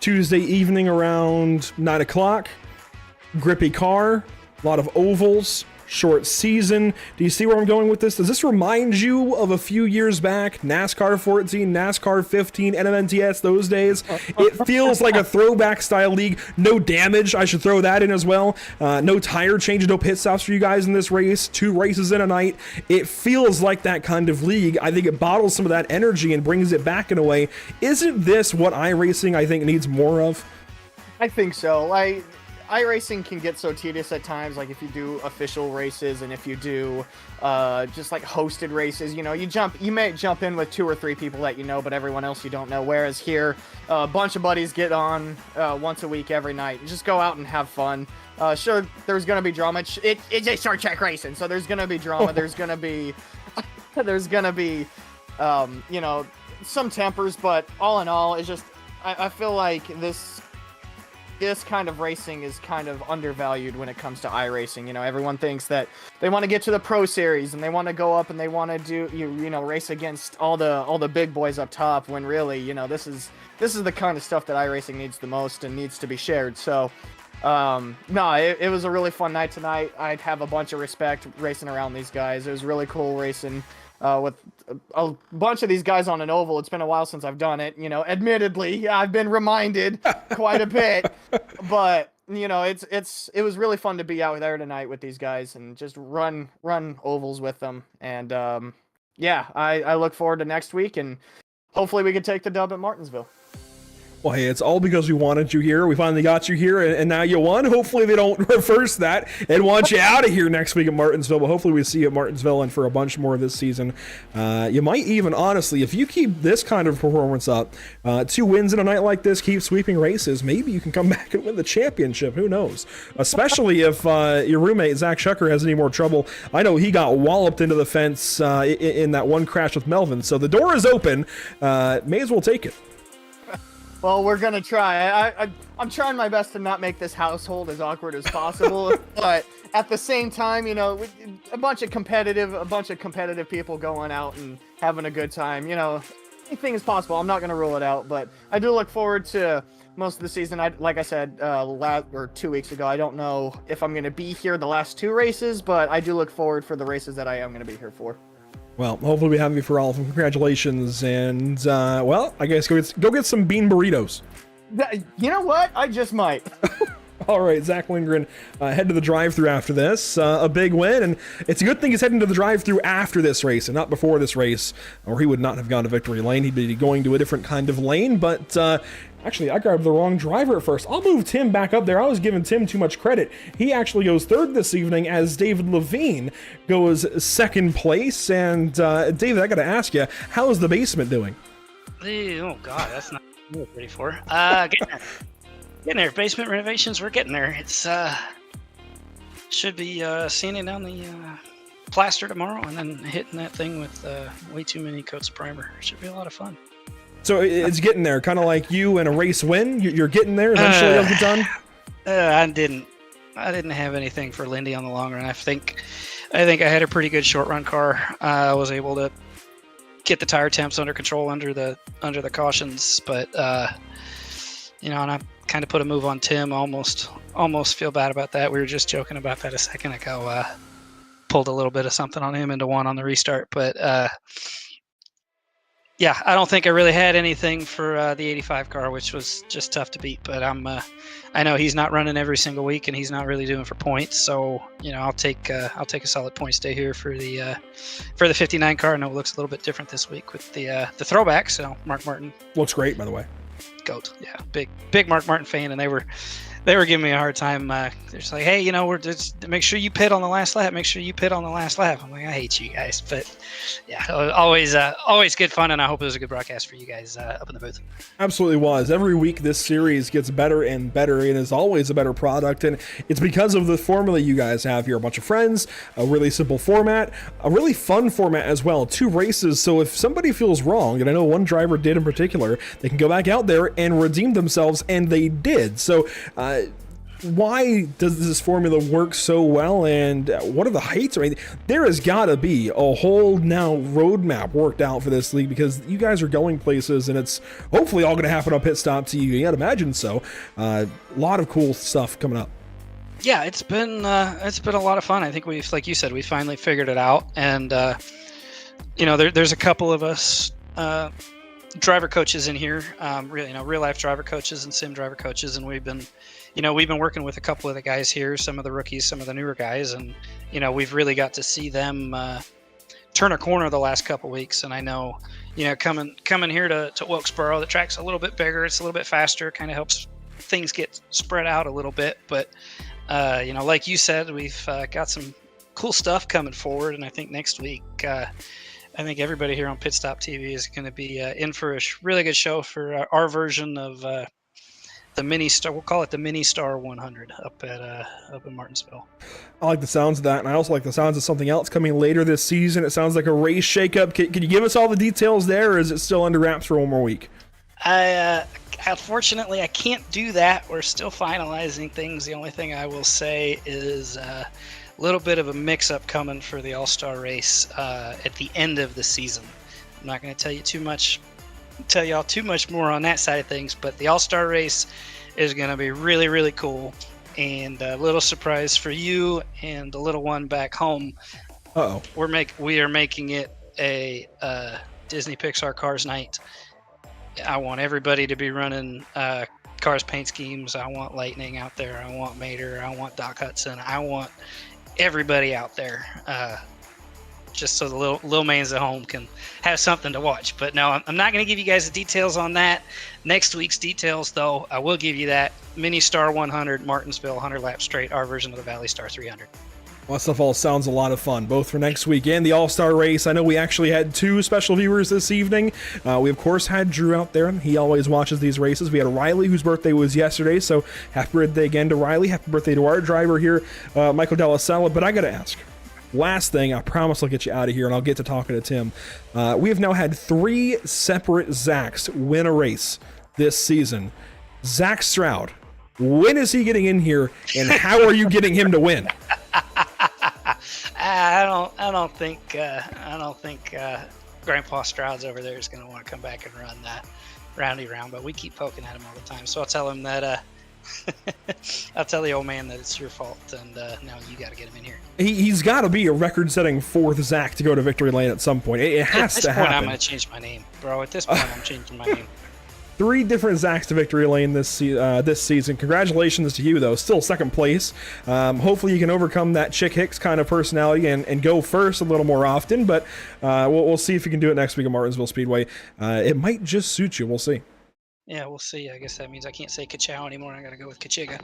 Tuesday evening around 9 o'clock, grippy car, a lot of ovals, short season. Do you see where I'm going with this? Does this remind you of a few years back, NASCAR 14, NASCAR 15, NMNTS, those days? It feels like a throwback style league. No damage, I should throw that in as well. No tire changes, no pit stops for you guys in this race. 2 races in a night. It feels like that kind of league. I think it bottles some of that energy and brings it back in a way. Isn't this what iRacing, I think, needs more of? I think so. iRacing can get so tedious at times, like if you do official races and if you do just like hosted races, you know, you may jump in with 2 or 3 people that you know, but everyone else you don't know. Whereas here, a bunch of buddies get on once a week every night. Just go out and have fun. Sure, there's gonna be drama. It's a short track racing, so there's gonna be drama. There's gonna be you know, some tempers, but all in all, it's just I feel like this kind of racing is kind of undervalued when it comes to iRacing. You know, everyone thinks that they want to get to the Pro Series and they want to go up and they want to do you know race against all the big boys up top. When really, you know, this is the kind of stuff that iRacing needs the most and needs to be shared. So, no, it was a really fun night tonight. I'd have a bunch of respect racing around these guys. It was really cool racing with a bunch of these guys on an oval. It's been a while since I've done it. You know, admittedly, I've been reminded quite a bit, but you know, it was really fun to be out there tonight with these guys and just run ovals with them. And yeah, I look forward to next week and hopefully we can take the dub at Martinsville. Well, hey, it's all because we wanted you here. We finally got you here, and now you won. Hopefully they don't reverse that and want you out of here next week at Martinsville, but hopefully we see you at Martinsville and for a bunch more this season. You might even, honestly, if you keep this kind of performance up, 2 wins in a night like this, keep sweeping races, maybe you can come back and win the championship. Who knows? Especially if your roommate, Zach Shucker, has any more trouble. I know he got walloped into the fence in that one crash with Melvin, so the door is open. May as well take it. Well, we're gonna try. I'm trying my best to not make this household as awkward as possible, but at the same time, you know, a bunch of competitive people going out and having a good time. You know, anything is possible. I'm not gonna rule it out, but I do look forward to most of the season. Like I said, 2 weeks ago, I don't know if I'm gonna be here the last 2 races, but I do look forward for the races that I am gonna be here for. Well, hopefully we have you for all of them. Congratulations, and well, I guess go get some bean burritos. You know what? I just might. All right, Zach Lindgren, head to the drive-thru after this. A big win, and it's a good thing he's heading to the drive-thru after this race and not before this race, or he would not have gone to victory lane. He'd be going to a different kind of lane, but actually, I grabbed the wrong driver at first. I'll move Tim back up there. I was giving Tim too much credit. He actually goes 3rd this evening as David Levine goes 2nd place. And David, I got to ask you, how is the basement doing? Oh, God, that's not what I'm ready for. Getting there. Basement renovations, we're getting there. It's should be sanding down the plaster tomorrow and then hitting that thing with way too many coats of primer. Should be a lot of fun. So it's getting there, kind of like you in a race win. You're getting there. Eventually, it'll get done. I didn't have anything for Lindy on the long run. I think I had a pretty good short run car. I was able to get the tire temps under control under the cautions, but you know, and I kind of put a move on Tim. Almost feel bad about that. We were just joking about that a second ago. Pulled a little bit of something on him into one on the restart, but. Yeah, I don't think I really had anything for the 85 car, which was just tough to beat. But I know he's not running every single week, and he's not really doing for points. So you know, I'll take a solid points day here for the 59 car. I know it looks a little bit different this week with the throwback. So Mark Martin Looks great, by the way. GOAT, yeah, big Mark Martin fan, and they were giving me a hard time. They're just like, hey, you know, we're just make sure you pit on the last lap. Make sure you pit on the last lap. I'm like, I hate you guys, but yeah, always good fun, and I hope it was a good broadcast for you guys up in the booth. Absolutely was. Every week this series gets better and better, and is always a better product, and it's because of the formula you guys have here. A bunch of friends, a really simple format, a really fun format as well. 2 races, so if somebody feels wrong, and I know one driver did in particular, they can go back out there and redeem themselves, and they did. So why does this formula work so well, and what are the heights? I mean, there has got to be a whole now roadmap worked out for this league, because you guys are going places, and it's hopefully all going to happen on pit stop to you. I'd imagine so. A lot of cool stuff coming up. Yeah, it's been a lot of fun. I think we've, like you said, we finally figured it out, and you know, there's a couple of us driver coaches in here, real life driver coaches and sim driver coaches, and we've been working with a couple of the guys here, some of the rookies, some of the newer guys, and you know, we've really got to see them turn a corner the last couple weeks. And I know, you know, coming here to Wilkesboro, the track's a little bit bigger, it's a little bit faster, kind of helps things get spread out a little bit. But like you said, we've got some cool stuff coming forward, and I think next week, I think everybody here on Pit Stop TV is going to be in for a really good show for our version of the mini star. We'll call it the mini star 100 up in Martinsville. I like the sounds of that, and I also like the sounds of something else coming later this season. It sounds like a race shakeup. Can you give us all the details there, or is it still under wraps for one more week? Unfortunately, I can't do that. We're still finalizing things. The only thing I will say is a little bit of a mix-up coming for the All-Star race at the end of the season. I'm not going to tell y'all too much more on that side of things, but the All-Star race is going to be really, really cool, and a little surprise for you and the little one back home. Uh-oh. We are making it a Disney Pixar Cars night. I want everybody to be running Cars paint schemes. I want Lightning out there. I want Mater. I want Doc Hudson. I want everybody out there. Just so the little mains at home can have something to watch. But no, I'm not going to give you guys the details on that. Next week's details, though, I will give you that. Mini Star 100, Martinsville, 100 laps straight, our version of the Valley Star 300. Well, that stuff all sounds a lot of fun, both for next week and the All-Star race. I know we actually had 2 special viewers this evening. We, of course, had Drew out there, and he always watches these races. We had Riley, whose birthday was yesterday, so happy birthday again to Riley. Happy birthday to our driver here, Michael Delasella. But I got to ask, last thing, I promise I'll get you out of here, and I'll get to talking to Tim. We have now had 3 separate Zachs win a race this season. Zach Stroud, when is he getting in here, and how are you getting him to win? I don't think Grandpa Stroud's over there is going to want to come back and run that roundy round, but we keep poking at him all the time. So I'll tell him that I'll tell the old man that it's your fault, and now you got to get him in here. He's got to be a record-setting 4th Zach to go to victory lane at some point. It has to happen. At this point, I'm going to change my name, bro. At this point, I'm changing my name. 3 different Zachs to victory lane this season. Congratulations to you, though. Still second place. Hopefully you can overcome that Chick Hicks kind of personality and go first a little more often, but we'll see if you can do it next week at Martinsville Speedway. It might just suit you. We'll see. Yeah, we'll see. I guess that means I can't say Kachow anymore. I got to go with Kachiga.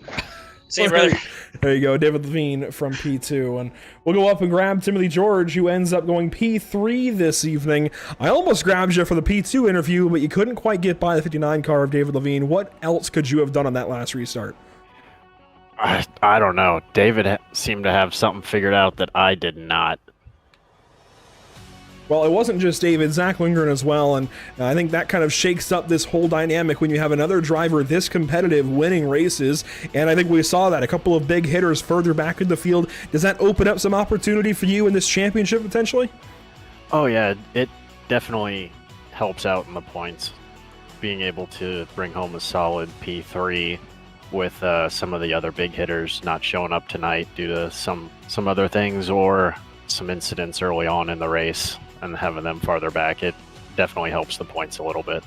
See you, brother. There you go, David Levine from P2. And we'll go up and grab Timothy George, who ends up going P3 this evening. I almost grabbed you for the P2 interview, but you couldn't quite get by the 59 car of David Levine. What else could you have done on that last restart? I don't know. David seemed to have something figured out that I did not. Well, it wasn't just David, Zach Lindgren as well, and I think that kind of shakes up this whole dynamic when you have another driver this competitive winning races, and I think we saw that, a couple of big hitters further back in the field. Does that open up some opportunity for you in this championship potentially? Oh yeah, it definitely helps out in the points, being able to bring home a solid P3 with some of the other big hitters not showing up tonight due to some other things or some incidents early on in the race. And having them farther back, it definitely helps the points a little bit.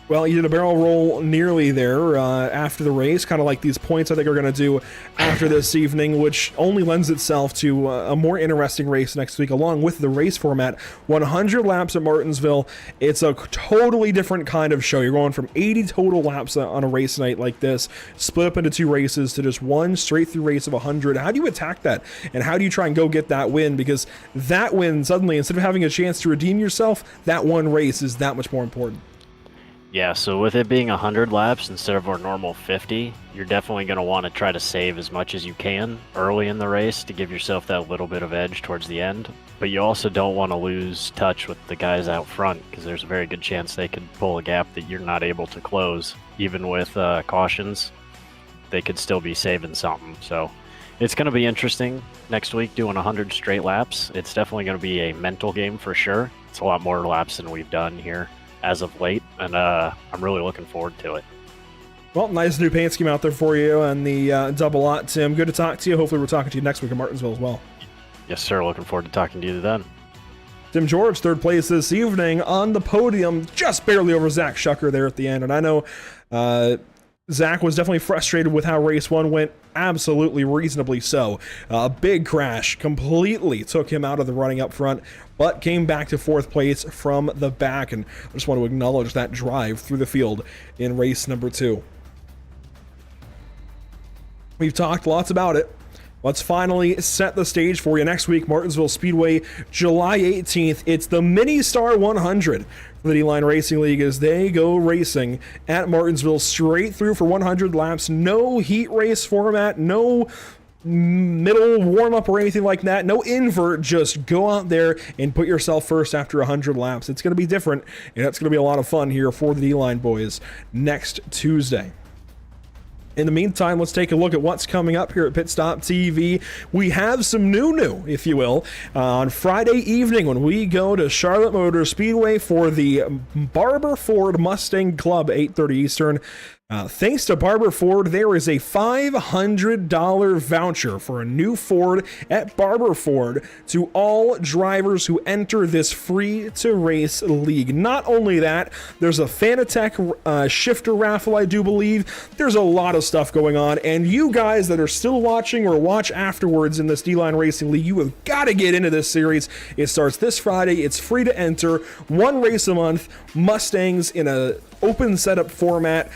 Well, you did a barrel roll nearly there after the race, kind of like these points I think are going to do after this evening, which only lends itself to a more interesting race next week, along with the race format. 100 laps at Martinsville. It's a totally different kind of show. You're going from 80 total laps on a race night like this, split up into 2 races, to just one straight-through race of 100. How do you attack that? And how do you try and go get that win? Because that win, suddenly, instead of having a chance to redeem yourself, that one race is that much more important. Yeah, so with it being 100 laps instead of our normal 50, you're definitely going to want to try to save as much as you can early in the race to give yourself that little bit of edge towards the end. But you also don't want to lose touch with the guys out front, because there's a very good chance they could pull a gap that you're not able to close. Even with cautions, they could still be saving something. So it's going to be interesting next week doing 100 straight laps. It's definitely going to be a mental game for sure. It's a lot more laps than we've done here as of late, and I'm really looking forward to it. Well, nice new paint scheme out there for you and the double lot, Tim. Good to talk to you. Hopefully we're talking to you next week in Martinsville as well. Yes, sir. Looking forward to talking to you then. Tim George, 3rd place this evening on the podium, just barely over Zach Shucker there at the end. And I know Zach was definitely frustrated with how race 1 went, absolutely reasonably so. A big crash completely took him out of the running up front, but came back to 4th place from the back. And I just want to acknowledge that drive through the field in race number 2. We've talked lots about it. Let's finally set the stage for you. Next week, Martinsville Speedway, July 18th. It's the Mini Star 100 for the D-Line Racing League as they go racing at Martinsville straight through for 100 laps. No heat race format, no middle warm-up or anything like that. No invert, just go out there and put yourself first after 100 laps. It's going to be different, and it's going to be a lot of fun here for the D-Line boys next Tuesday. In the meantime, let's take a look at what's coming up here at Pit Stop TV. We have some new, if you will, on Friday evening when we go to Charlotte Motor Speedway for the Barber Ford Mustang Club, 8:30 Eastern. Thanks to Barber Ford, there is a $500 voucher for a new Ford at Barber Ford to all drivers who enter this free-to-race league. Not only that, there's a Fanatec shifter raffle, I do believe. There's a lot of stuff going on, and you guys that are still watching or watch afterwards in this D-Line Racing League, you have got to get into this series. It starts this Friday. It's free to enter. One race a month. Mustangs in a open setup format.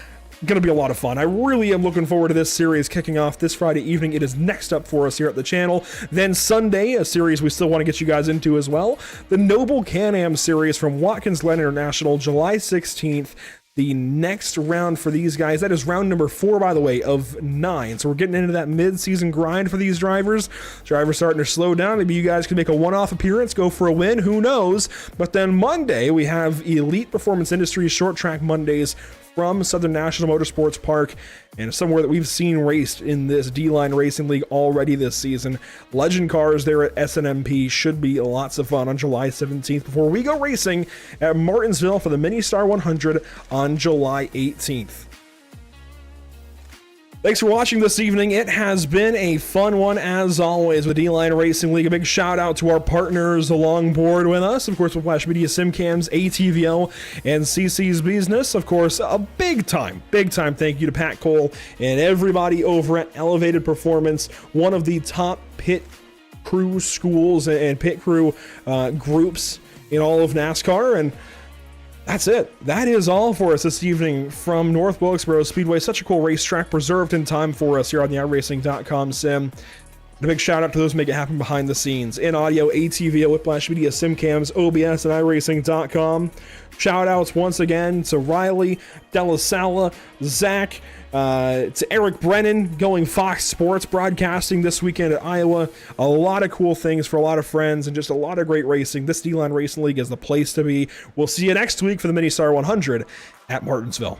Going to be a lot of fun. I really am looking forward to this series kicking off this Friday evening. It is next up for us here at the channel. Then Sunday, a series we still want to get you guys into as well. The Noble Can-Am series from Watkins Glen International, July 16th. The next round for these guys, that is round number 4, by the way, of 9. So we're getting into that mid-season grind for these drivers. Drivers starting to slow down. Maybe you guys can make a one-off appearance, go for a win. Who knows? But then Monday, we have Elite Performance Industries Short Track Mondays from Southern National Motorsports Park, and somewhere that we've seen raced in this D-Line Racing League already this season. Legend cars there at SNMP should be lots of fun on July 17th before we go racing at Martinsville for the Mini Star 100 on July 18th. Thanks for watching this evening. It has been a fun one as always with D-Line Racing League. A big shout out to our partners along board with us. Of course, Whiplash Media, SimCams, ATVO, and CC's Business. Of course, a big time thank you to Pat Cole and everybody over at Elevated Performance, one of the top pit crew schools and pit crew groups in all of NASCAR. And that's it. That is all for us this evening from North Wilkesboro Speedway. Such a cool racetrack preserved in time for us here on the iRacing.com sim. A big shout out to those who make it happen behind the scenes. In audio, ATVO, Whiplash Media, SimCams, OBS, and iRacing.com. Shout outs once again to Riley, Della Sala, Zach, to Eric Brennan going Fox Sports broadcasting this weekend at Iowa. A lot of cool things for a lot of friends and just a lot of great racing. This D-Line Racing League is the place to be. We'll see you next week for the Mini Star 100 at Martinsville.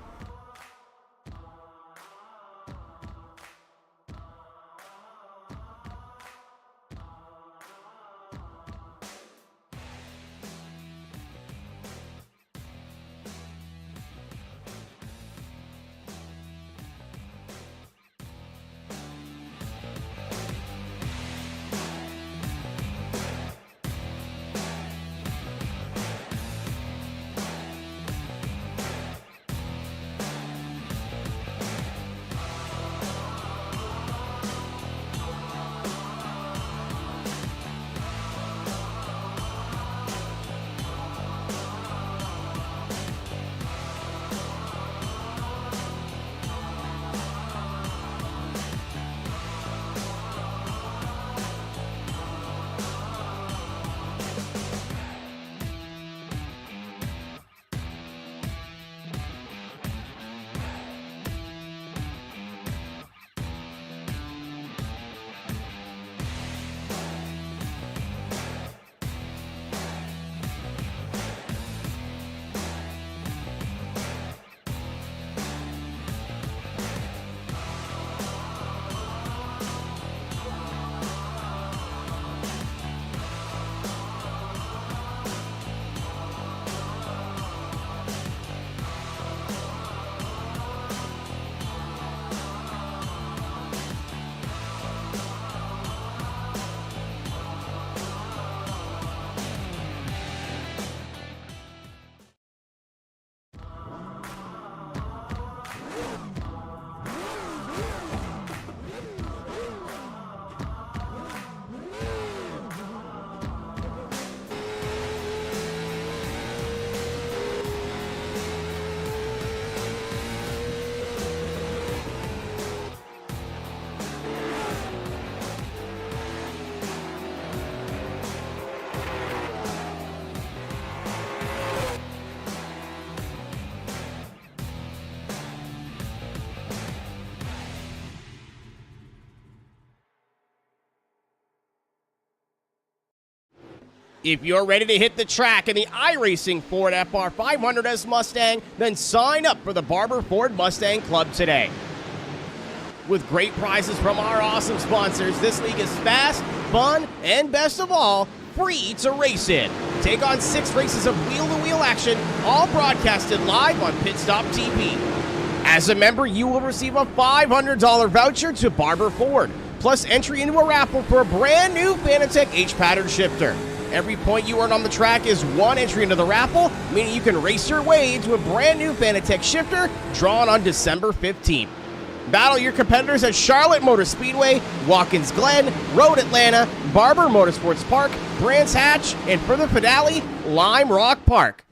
If you're ready to hit the track in the iRacing Ford FR500S Mustang, then sign up for the Barber Ford Mustang Club today. With great prizes from our awesome sponsors, this league is fast, fun, and best of all, free to race in. Take on 6 races of wheel-to-wheel action, all broadcasted live on Pit Stop TV. As a member, you will receive a $500 voucher to Barber Ford, plus entry into a raffle for a brand new Fanatec H-pattern shifter. Every point you earn on the track is 1 entry into the raffle, meaning you can race your way into a brand new Fanatec shifter drawn on December 15th. Battle your competitors at Charlotte Motor Speedway, Watkins Glen, Road Atlanta, Barber Motorsports Park, Brands Hatch, and for the finale, Lime Rock Park.